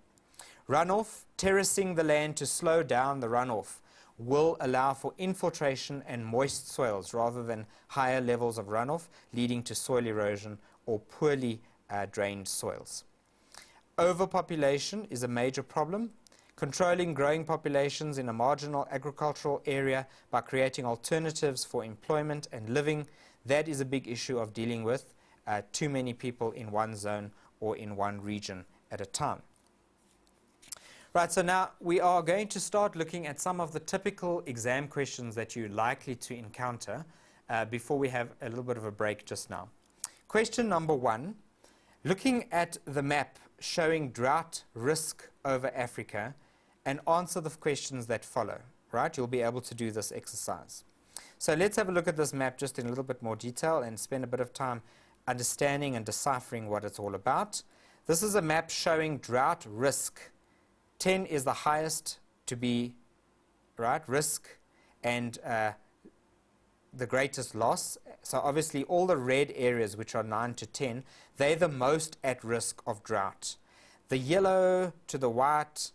Runoff, terracing the land to slow down the runoff, will allow for infiltration and moist soils rather than higher levels of runoff, leading to soil erosion or poorly drained soils. Overpopulation is a major problem. Controlling growing populations in a marginal agricultural area by creating alternatives for employment and living, that is a big issue of dealing with too many people in one zone or in one region at a time. Right, so now we are going to start looking at some of the typical exam questions that you're likely to encounter before we have a little bit of a break just now. Question number 1, looking at the map showing drought risk over Africa, and answer the questions that follow. Right, you'll be able to do this exercise. So let's have a look at this map just in a little bit more detail and spend a bit of time understanding and deciphering what it's all about. This is a map showing drought risk. 10 is the highest to be, right, risk, and the greatest loss. So obviously all the red areas, which are 9 to 10, they're the most at risk of drought. The yellow to the white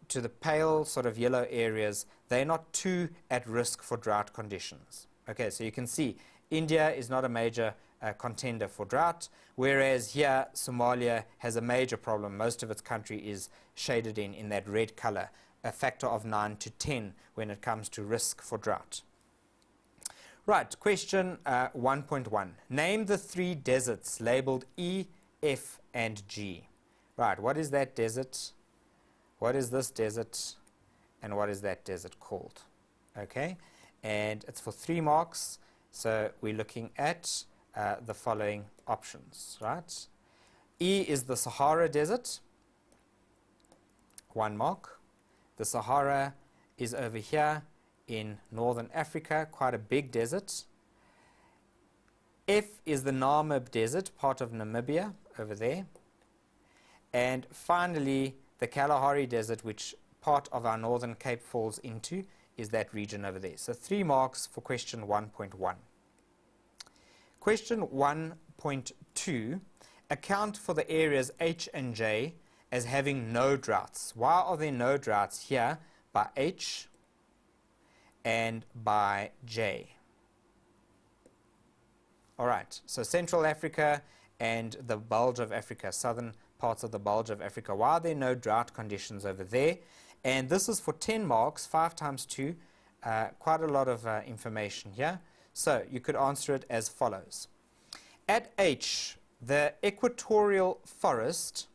to the pale sort of yellow areas, they're not too at risk for drought conditions. Okay, so you can see India is not a major contender for drought, whereas here Somalia has a major problem. Most of its country is shaded in that red color, a factor of 9 to 10 when it comes to risk for drought. Right, question 1.1. Name the 3 deserts labeled E, F, and G. Right, what is that desert? What is this desert? And what is that desert called? Okay, and it's for 3 marks, so we're looking at the following options, right? E is the Sahara Desert, 1 mark. The Sahara is over here in northern Africa, quite a big desert. F is the Namib Desert, part of Namibia, over there. And finally, the Kalahari Desert, which part of our Northern Cape falls into, is that region over there. So 3 marks for question 1.1. Question 1.2, account for the areas H and J as having no droughts. Why are there no droughts here by H and by J? All right, so Central Africa and the bulge of Africa, southern parts of the bulge of Africa. Why are there no drought conditions over there? And this is for 10 marks, 5 times 2, quite a lot of information here. So you could answer it as follows. At H, the equatorial forest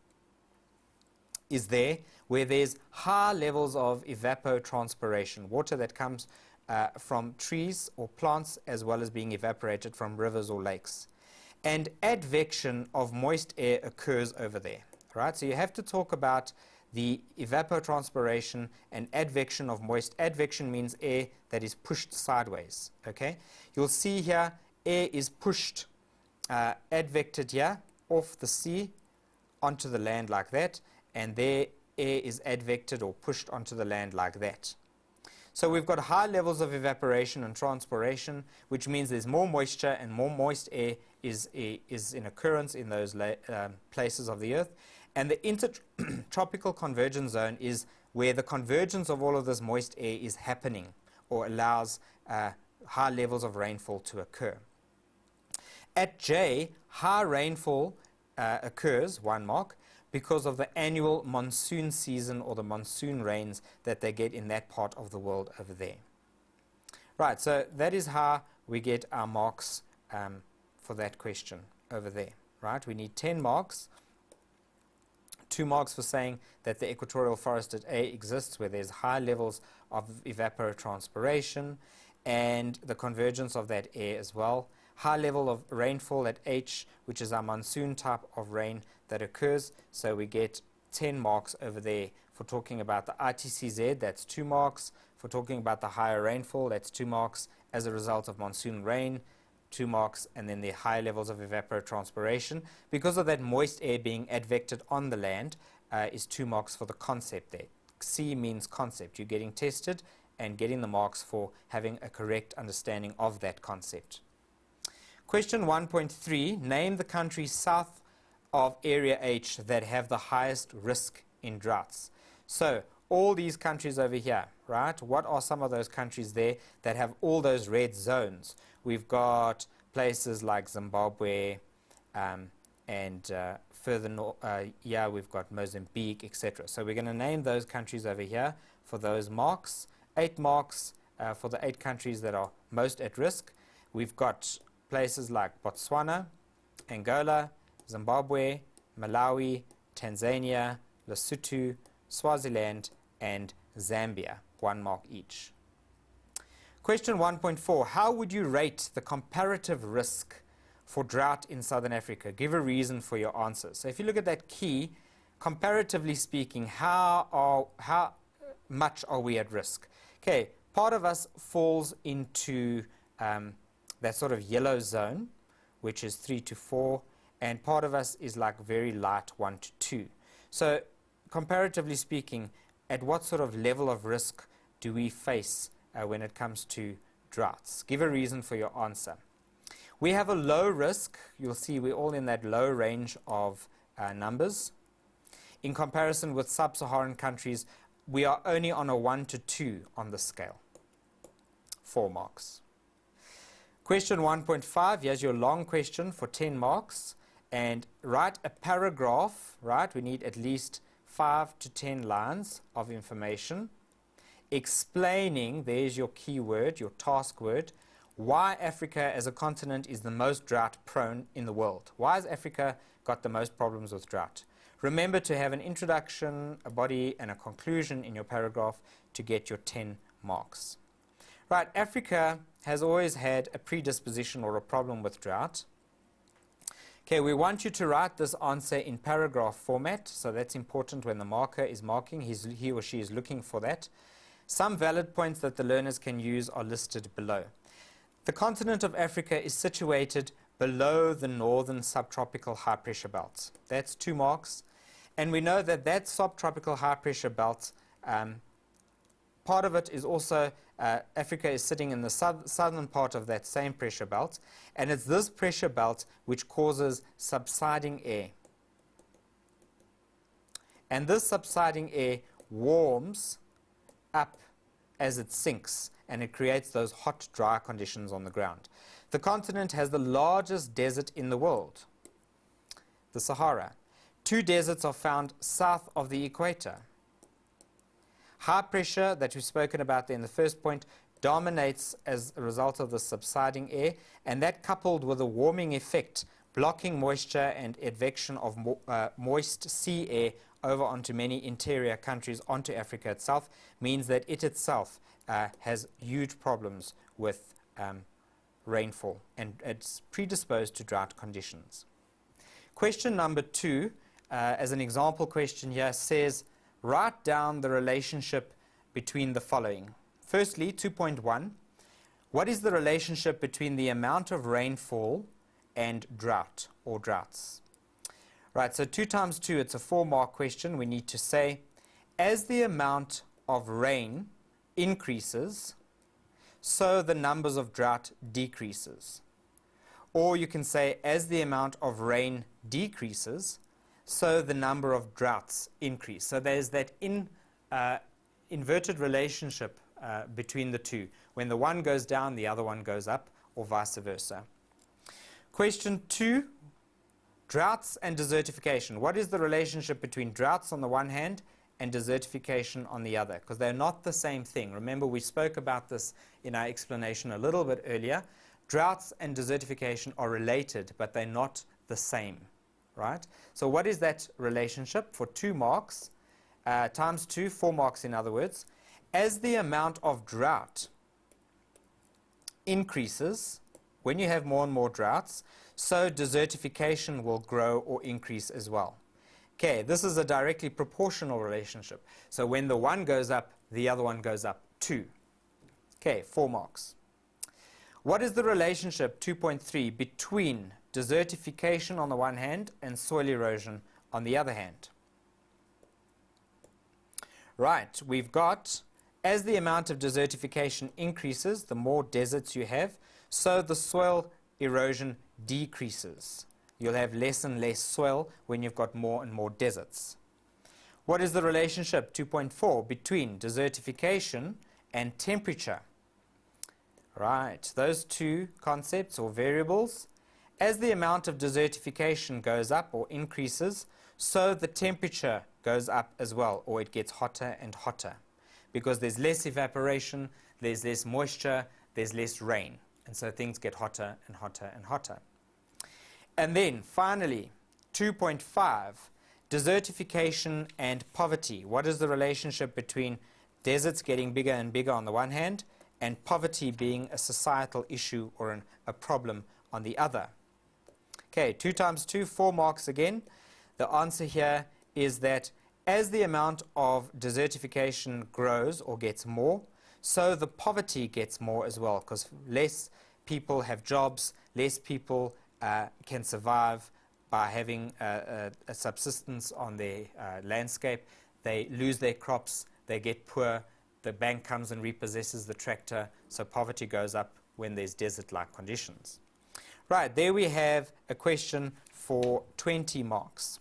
is there where there's high levels of evapotranspiration, water that comes from trees or plants as well as being evaporated from rivers or lakes. And advection of moist air occurs over there. Right? So you have to talk about the evapotranspiration and advection of moist. Advection means air that is pushed sideways. Okay? You'll see here air is pushed, advected here off the sea onto the land like that, and there air is advected or pushed onto the land like that. So we've got high levels of evaporation and transpiration, which means there's more moisture, and more moist air is in occurrence in those places of the earth. And the intertropical convergence zone is where the convergence of all of this moist air is happening or allows high levels of rainfall to occur. At J, high rainfall occurs, 1 mark, because of the annual monsoon season or the monsoon rains that they get in that part of the world over there. Right, so that is how we get our marks for that question over there. Right, we need 10 marks. 2 marks for saying that the equatorial forest at A exists where there's high levels of evapotranspiration and the convergence of that air as well. High level of rainfall at H, which is our monsoon type of rain that occurs, so we get 10 marks over there. For talking about the ITCZ, that's 2 marks. For talking about the higher rainfall, that's 2 marks as a result of monsoon rain, 2 marks, and then the high levels of evapotranspiration. Because of that moist air being advected on the land is 2 marks for the concept there. C means concept. You're getting tested and getting the marks for having a correct understanding of that concept. Question 1.3, name the countries south of Area H that have the highest risk in droughts. So all these countries over here, right? What are some of those countries there that have all those red zones? We've got places like Zimbabwe and further north, we've got Mozambique, etc. So we're going to name those countries over here for those marks. 8 marks for the 8 countries that are most at risk. We've got places like Botswana, Angola, Zimbabwe, Malawi, Tanzania, Lesotho, Swaziland, and Zambia. 1 mark each. Question 1.4. How would you rate the comparative risk for drought in Southern Africa? Give a reason for your answer. So if you look at that key, comparatively speaking, how much are we at risk? Okay, part of us falls into that sort of yellow zone, which is 3 to 4, and part of us is like very light 1 to 2. So comparatively speaking, at what sort of level of risk do we face when it comes to droughts? Give a reason for your answer. We have a low risk. You'll see we're all in that low range of numbers. In comparison with sub-Saharan countries, we are only on a 1 to 2 on the scale. 4 marks. Question 1.5, here's your long question for 10 marks. And write a paragraph, right? We need at least 5 to 10 lines of information explaining, there's your key word, your task word, why Africa as a continent is the most drought prone in the world. Why has Africa got the most problems with drought? Remember to have an introduction, a body, and a conclusion in your paragraph to get your 10 marks. Right, Africa has always had a predisposition or a problem with drought. Okay, we want you to write this answer in paragraph format, so that's important when the marker is marking, he or she is looking for that. Some valid points that the learners can use are listed below. The continent of Africa is situated below the northern subtropical high pressure belt. That's 2 marks. And we know that that subtropical high pressure belt, part of it is also, Africa is sitting in the southern part of that same pressure belt, and it's this pressure belt which causes subsiding air. And this subsiding air warms up as it sinks, and it creates those hot, dry conditions on the ground. The continent has the largest desert in the world, the Sahara. 2 deserts are found south of the equator. High pressure that we've spoken about there in the first point dominates as a result of the subsiding air, and that coupled with a warming effect, blocking moisture and advection of moist sea air over onto many interior countries, onto Africa itself, means that it itself has huge problems with rainfall, and it's predisposed to drought conditions. Question number 2, as an example question here, says, write down the relationship between the following. Firstly, 2.1, what is the relationship between the amount of rainfall and drought or droughts? Right, so 2 times 2, it's a 4-mark question. We need to say, as the amount of rain increases, so the numbers of drought decreases. Or you can say, as the amount of rain decreases, so the number of droughts increase. So there's that inverted relationship between the two. When the one goes down, the other one goes up, or vice versa. Question 2, droughts and desertification. What is the relationship between droughts on the one hand and desertification on the other? Because they're not the same thing. Remember, we spoke about this in our explanation a little bit earlier. Droughts and desertification are related, but they're not the same. Right? So what is that relationship? For 2 marks, times 2, 4 marks in other words, as the amount of drought increases, when you have more and more droughts, so desertification will grow or increase as well. Okay, this is a directly proportional relationship. So when the one goes up, the other one goes up too. Okay, 4 marks. What is the relationship, 2.3, between desertification on the one hand and soil erosion on the other hand? Right, we've got, as the amount of desertification increases, the more deserts you have, so the soil erosion decreases. You'll have less and less soil when you've got more and more deserts. What is the relationship, 2.4, between desertification and temperature? Right, those two concepts or variables. As the amount of desertification goes up or increases, so the temperature goes up as well, or it gets hotter and hotter, because there's less evaporation, there's less moisture, there's less rain, and so things get hotter and hotter and hotter. And then finally, 2.5, desertification and poverty. What is the relationship between deserts getting bigger and bigger on the one hand, and poverty being a societal issue or a problem on the other? Okay, 2 times 2, 4 marks again. The answer here is that as the amount of desertification grows or gets more, so the poverty gets more as well, because less people have jobs, less people can survive by having a subsistence on their landscape. They lose their crops, they get poor, the bank comes and repossesses the tractor, so poverty goes up when there's desert-like conditions. Right, there we have a question for 20 marks.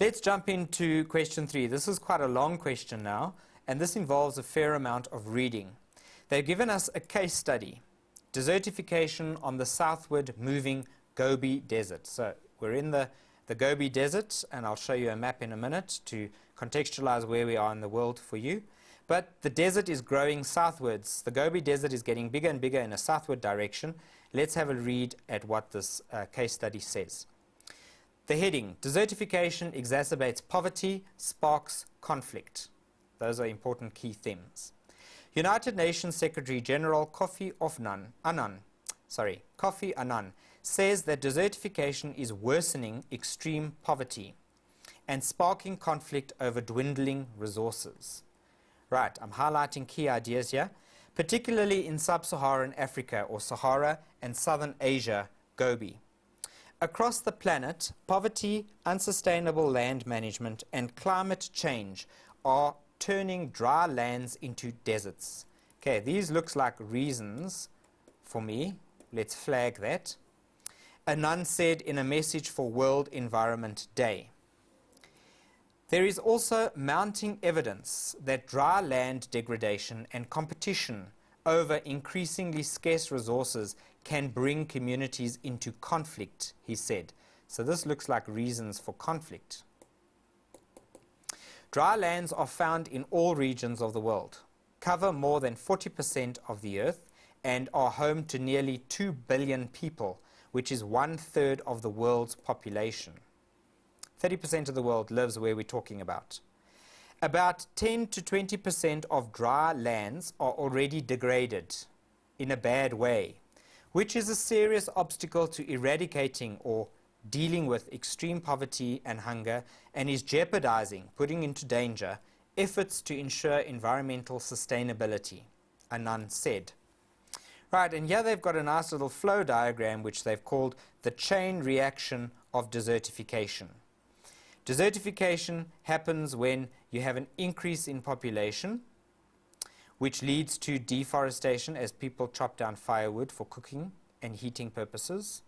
Let's jump into question 3. This is quite a long question now, and this involves a fair amount of reading. They've given us a case study, desertification on the southward moving Gobi Desert. So we're in the Gobi Desert, and I'll show you a map in a minute to contextualize where we are in the world for you. But the desert is growing southwards. The Gobi Desert is getting bigger and bigger in a southward direction. Let's have a read at what this case study says. The heading, desertification exacerbates poverty, sparks conflict. Those are important key themes. United Nations Secretary General Kofi Annan says that desertification is worsening extreme poverty and sparking conflict over dwindling resources. Right, I'm highlighting key ideas here, particularly in sub-Saharan Africa or Sahara and Southern Asia, Gobi. Across the planet, poverty, unsustainable land management, and climate change are turning dry lands into deserts. Okay, these looks like reasons for me. Let's flag that. Annan said in a message for World Environment Day. There is also mounting evidence that dry land degradation and competition over increasingly scarce resources can bring communities into conflict, he said. So this looks like reasons for conflict. Dry lands are found in all regions of the world, cover more than 40% of the earth, and are home to nearly 2 billion people, which is 1/3 of the world's population. 30% of the world lives where we're talking about. About 10 to 20% of dry lands are already degraded in a bad way, which is a serious obstacle to eradicating or dealing with extreme poverty and hunger, and is jeopardizing, putting into danger, efforts to ensure environmental sustainability, Annan said. Right, and here they've got a nice little flow diagram which they've called the chain reaction of desertification. Desertification happens when you have an increase in population, which leads to deforestation as people chop down firewood for cooking and heating purposes,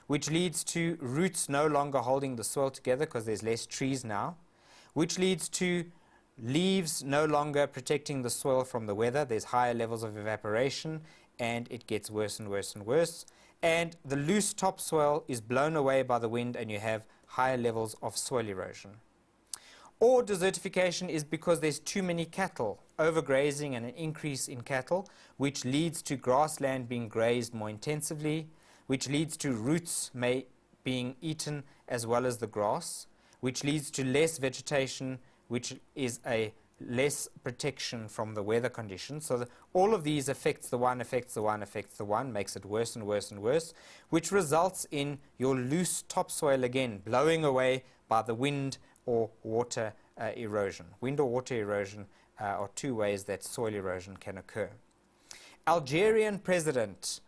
which leads to roots no longer holding the soil together because there's less trees now, which leads to leaves no longer protecting the soil from the weather. There's higher levels of evaporation, and it gets worse and worse and worse. And the loose topsoil is blown away by the wind, and you have higher levels of soil erosion. Or desertification is because there's too many cattle, overgrazing and an increase in cattle, which leads to grassland being grazed more intensively, which leads to roots being eaten as well as the grass, which leads to less vegetation, which is a less protection from the weather conditions. So all of these affects the one, affects the one, affects the one, makes it worse and worse and worse, which results in your loose topsoil again blowing away by the wind or water erosion. Wind or water erosion are two ways that soil erosion can occur. Algerian President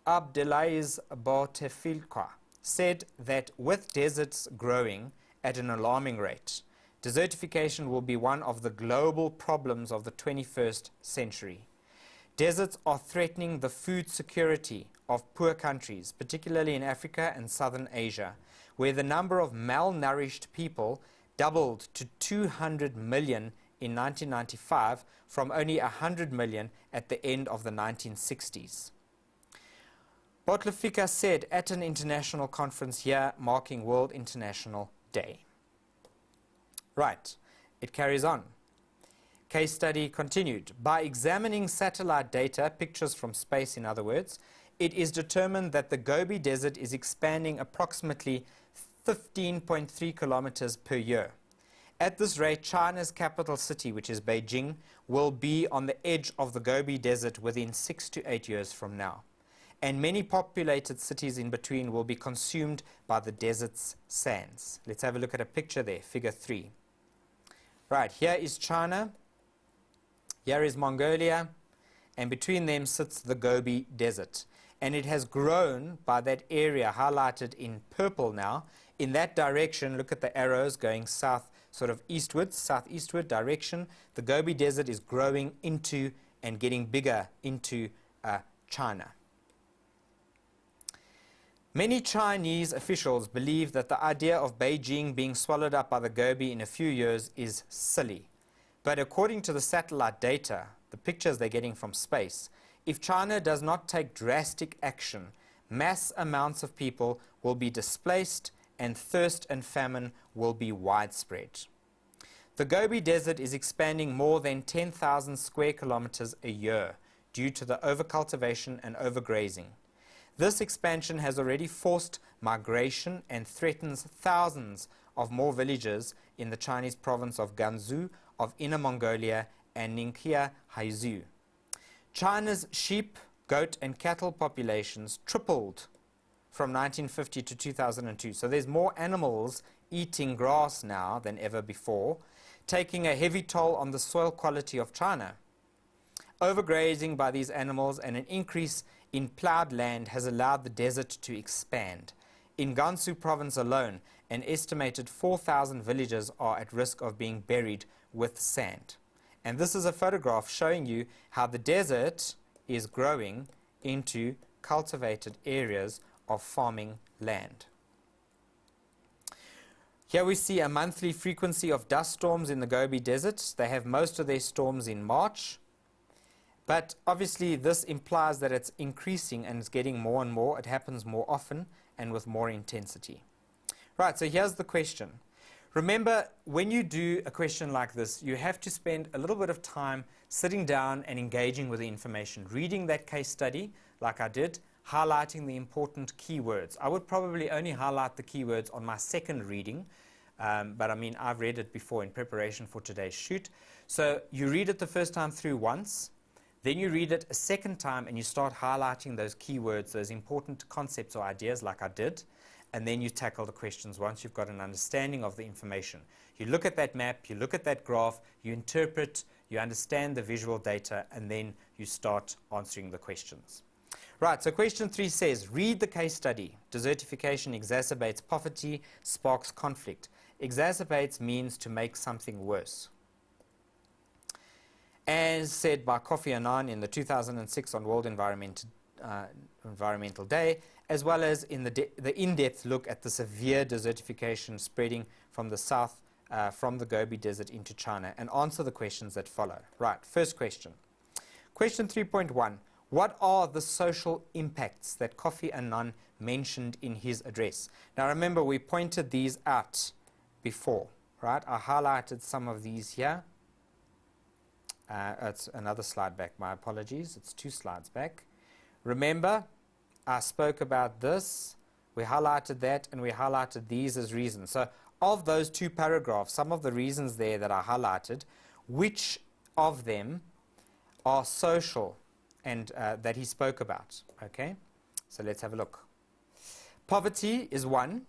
Abdelaziz Bouteflika said that with deserts growing at an alarming rate, desertification will be one of the global problems of the 21st century. Deserts are threatening the food security of poor countries, particularly in Africa and Southern Asia, where the number of malnourished people doubled to 200 million in 1995 from only 100 million at the end of the 1960s. Botlefika said at an international conference here marking World International Day. Right, it carries on. Case study continued. By examining satellite data, pictures from space in other words, it is determined that the Gobi Desert is expanding approximately 15.3 kilometers per year. At this rate, China's capital city, which is Beijing, will be on the edge of the Gobi Desert within 6 to 8 years from now. And many populated cities in between will be consumed by the desert's sands. Let's have a look at a picture there, figure 3. Right, here is China, here is Mongolia, and between them sits the Gobi Desert. And it has grown by that area highlighted in purple now. In that direction, look at the arrows going south, sort of eastwards, southeastward direction. The Gobi Desert is growing into and getting bigger into China. Many Chinese officials believe that the idea of Beijing being swallowed up by the Gobi in a few years is silly. But according to the satellite data, the pictures they're getting from space, if China does not take drastic action, mass amounts of people will be displaced and thirst and famine will be widespread. The Gobi Desert is expanding more than 10,000 square kilometers a year due to the overcultivation and overgrazing. This expansion has already forced migration and threatens thousands of more villages in the Chinese province of Gansu, of Inner Mongolia, and Ningxia Haizu. China's sheep, goat, and cattle populations tripled from 1950 to 2002. So there's more animals eating grass now than ever before, taking a heavy toll on the soil quality of China. Overgrazing by these animals and an increase in plowed land has allowed the desert to expand. In Gansu province alone, an estimated 4,000 villages are at risk of being buried with sand. And this is a photograph showing you how the desert is growing into cultivated areas of farming land. Here we see a monthly frequency of dust storms in the Gobi Desert. They have most of their storms in March. But obviously this implies that it's increasing and it's getting more and more. It happens more often and with more intensity. Right, so here's the question. Remember, when you do a question like this, you have to spend a little bit of time sitting down and engaging with the information, reading that case study like I did, highlighting the important keywords. I would probably only highlight the keywords on my second reading, but I mean, I've read it before in preparation for today's shoot. So you read it the first time through once, then you read it a second time and you start highlighting those keywords, those important concepts or ideas like I did, and then you tackle the questions once you've got an understanding of the information. You look at that map, you look at that graph, you interpret, you understand the visual data, and then you start answering the questions. Right, so question 3 says, read the case study. Desertification exacerbates poverty, sparks conflict. Exacerbates means to make something worse. As said by Kofi Annan in the 2006 on World Environmental Day, as well as in the in-depth look at the severe desertification spreading from the south, from the Gobi Desert into China, and answer the questions that follow. Right, first question. Question 3.1. What are the social impacts that Kofi Annan mentioned in his address? Now remember, we pointed these out before, right? I highlighted some of these here. It's another slide back, my apologies. It's 2 slides back. Remember, I spoke about this, we highlighted that, and we highlighted these as reasons. So of those 2 paragraphs, some of the reasons there that I highlighted, which of them are social and that he spoke about? Okay, so let's have a look. Poverty is one,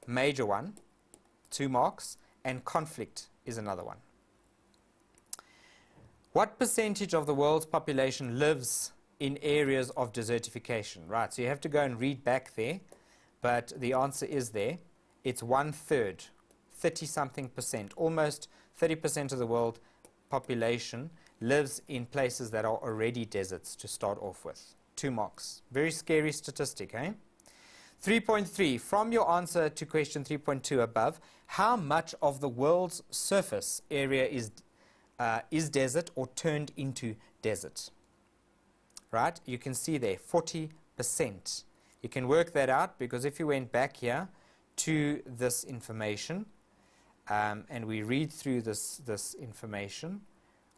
major one, 2 marks, and conflict is another one. What percentage of the world's population lives in areas of desertification? Right, so you have to go and read back there, but the answer is there. It's 1/3, 30-something percent, almost 30% of the world population lives in places that are already deserts to start off with. 2 marks. Very scary statistic, eh? 3.3, from your answer to question 3.2 above, how much of the world's surface area is desert or turned into desert? Right, you can see there, 40%. You can work that out because if you went back here to this information and we read through this information,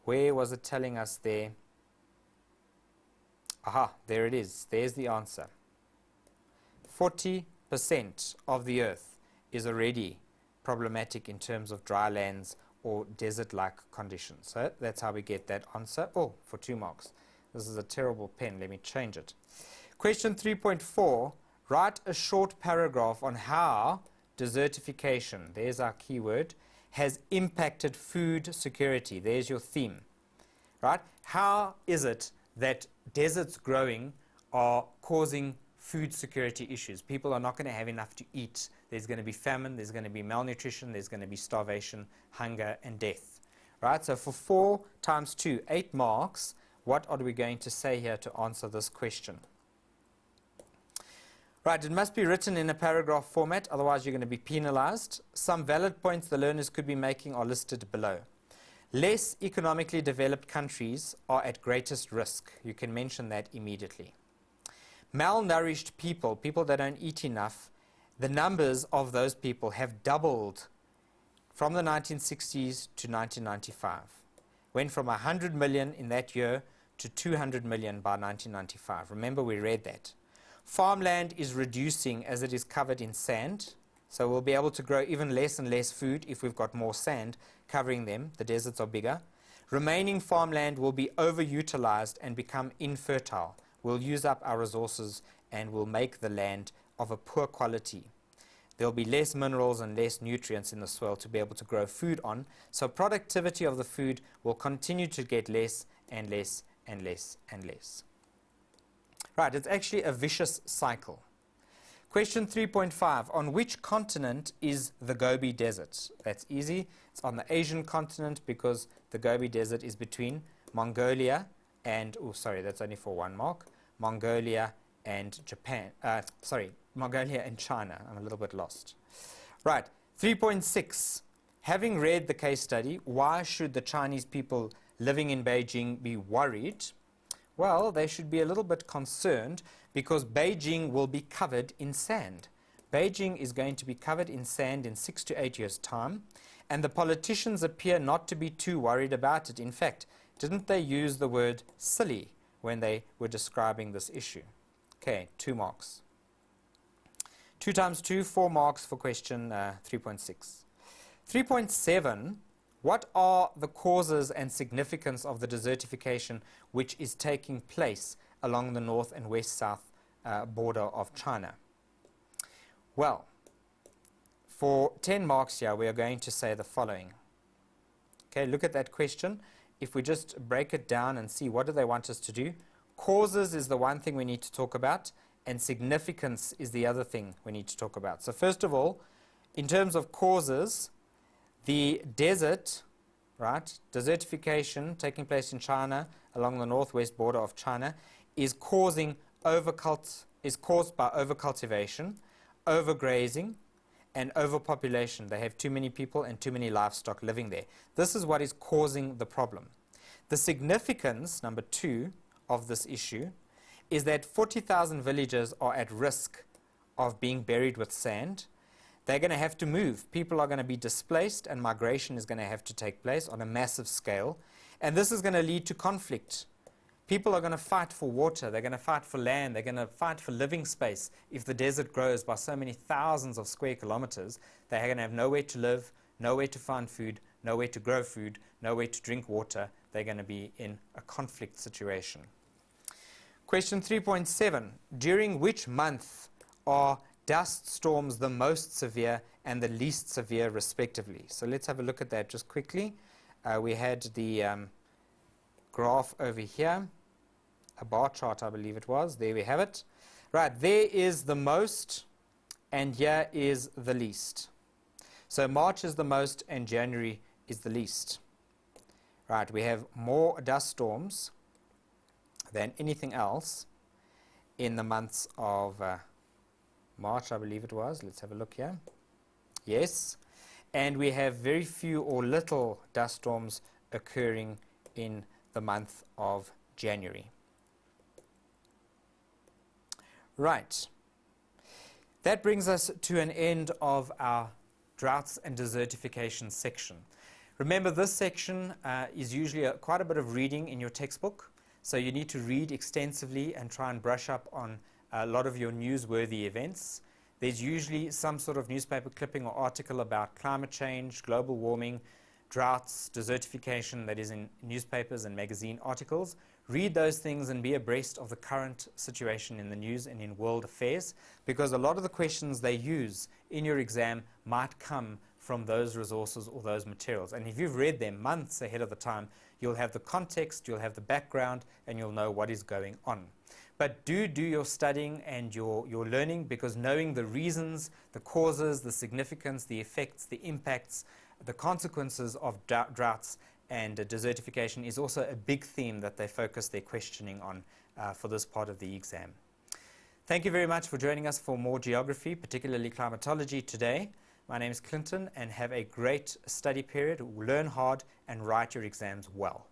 where was it telling us there? Aha, there it is. There's the answer. 40% of the earth is already problematic in terms of dry lands or desert-like conditions. So that's how we get that answer. Oh, for 2 marks. This is a terrible pen. Let me change it. Question 3.4, write a short paragraph on how desertification, there's our keyword, has impacted food security. There's your theme. Right? How is it that deserts growing are causing food security issues? People are not going to have enough to eat. There's going to be famine, there's going to be malnutrition, there's going to be starvation, hunger, and death. Right? So for 4 times 2, 8 marks, what are we going to say here to answer this question? Right, it must be written in a paragraph format, otherwise you're going to be penalized. Some valid points the learners could be making are listed below. Less economically developed countries are at greatest risk. You can mention that immediately. Malnourished people, people that don't eat enough, the numbers of those people have doubled from the 1960s to 1995. Went from 100 million in that year to 200 million by 1995. Remember, we read that. Farmland is reducing as it is covered in sand, so we'll be able to grow even less and less food if we've got more sand covering them. The deserts are bigger. Remaining farmland will be overutilized and become infertile. We'll use up our resources and we'll make the land of a poor quality. There'll be less minerals and less nutrients in the soil to be able to grow food on, so productivity of the food will continue to get less and less and less and less. Right, it's actually a vicious cycle. Question 3.5, on which continent is the Gobi Desert? That's easy. It's on the Asian continent because the Gobi Desert is between Mongolia and, oh sorry, that's only for 1 mark, Mongolia and Japan, Mongolia and China. I'm a little bit lost. Right, 3.6, having read the case study, why should the Chinese people living in Beijing be worried? Well, they should be a little bit concerned because Beijing will be covered in sand. Beijing is going to be covered in sand in 6 to 8 years' time, and the politicians appear not to be too worried about it. In fact, didn't they use the word silly when they were describing this issue? Okay, 2 marks. 2 times 2, 4 marks for question 3.6. 3.7, what are the causes and significance of the desertification which is taking place along the north and west-south border of China? Well, for 10 marks here, we are going to say the following. Okay, look at that question. If we just break it down and see what do they want us to do, causes is the one thing we need to talk about, and significance is the other thing we need to talk about. So first of all, in terms of causes, the desert, right, desertification taking place in China along the northwest border of China is caused by overcultivation, overgrazing, and overpopulation. They have too many people and too many livestock living there. This is what is causing the problem. The significance, number 2, of this issue is that 40,000 villagers are at risk of being buried with sand. They're going to have to move. People are going to be displaced and migration is going to have to take place on a massive scale. And this is going to lead to conflict. People are going to fight for water. They're going to fight for land. They're going to fight for living space. If the desert grows by so many thousands of square kilometers, they're going to have nowhere to live, nowhere to find food, nowhere to grow food, nowhere to drink water. They're going to be in a conflict situation. Question 3.7, during which month are dust storms the most severe and the least severe respectively? So let's have a look at that just quickly. We had the graph over here, a bar chart I believe it was. There we have it. Right, there is the most and here is the least. So March is the most and January is the least. Right, we have more dust storms than anything else in the months of March, I believe it was. Let's have a look here. Yes. And we have very few or little dust storms occurring in the month of January. Right. That brings us to an end of our droughts and desertification section. Remember, this section is usually quite a bit of reading in your textbook, so you need to read extensively and try and brush up on a lot of your newsworthy events. There's usually some sort of newspaper clipping or article about climate change, global warming, droughts, desertification that is in newspapers and magazine articles. Read those things and be abreast of the current situation in the news and in world affairs, because a lot of the questions they use in your exam might come from those resources or those materials. And if you've read them months ahead of the time, you'll have the context, you'll have the background, and you'll know what is going on. But do your studying and your learning, because knowing the reasons, the causes, the significance, the effects, the impacts, the consequences of droughts and desertification is also a big theme that they focus their questioning on for this part of the exam. Thank you very much for joining us for more geography, particularly climatology today. My name is Clinton, and have a great study period. Learn hard and write your exams well.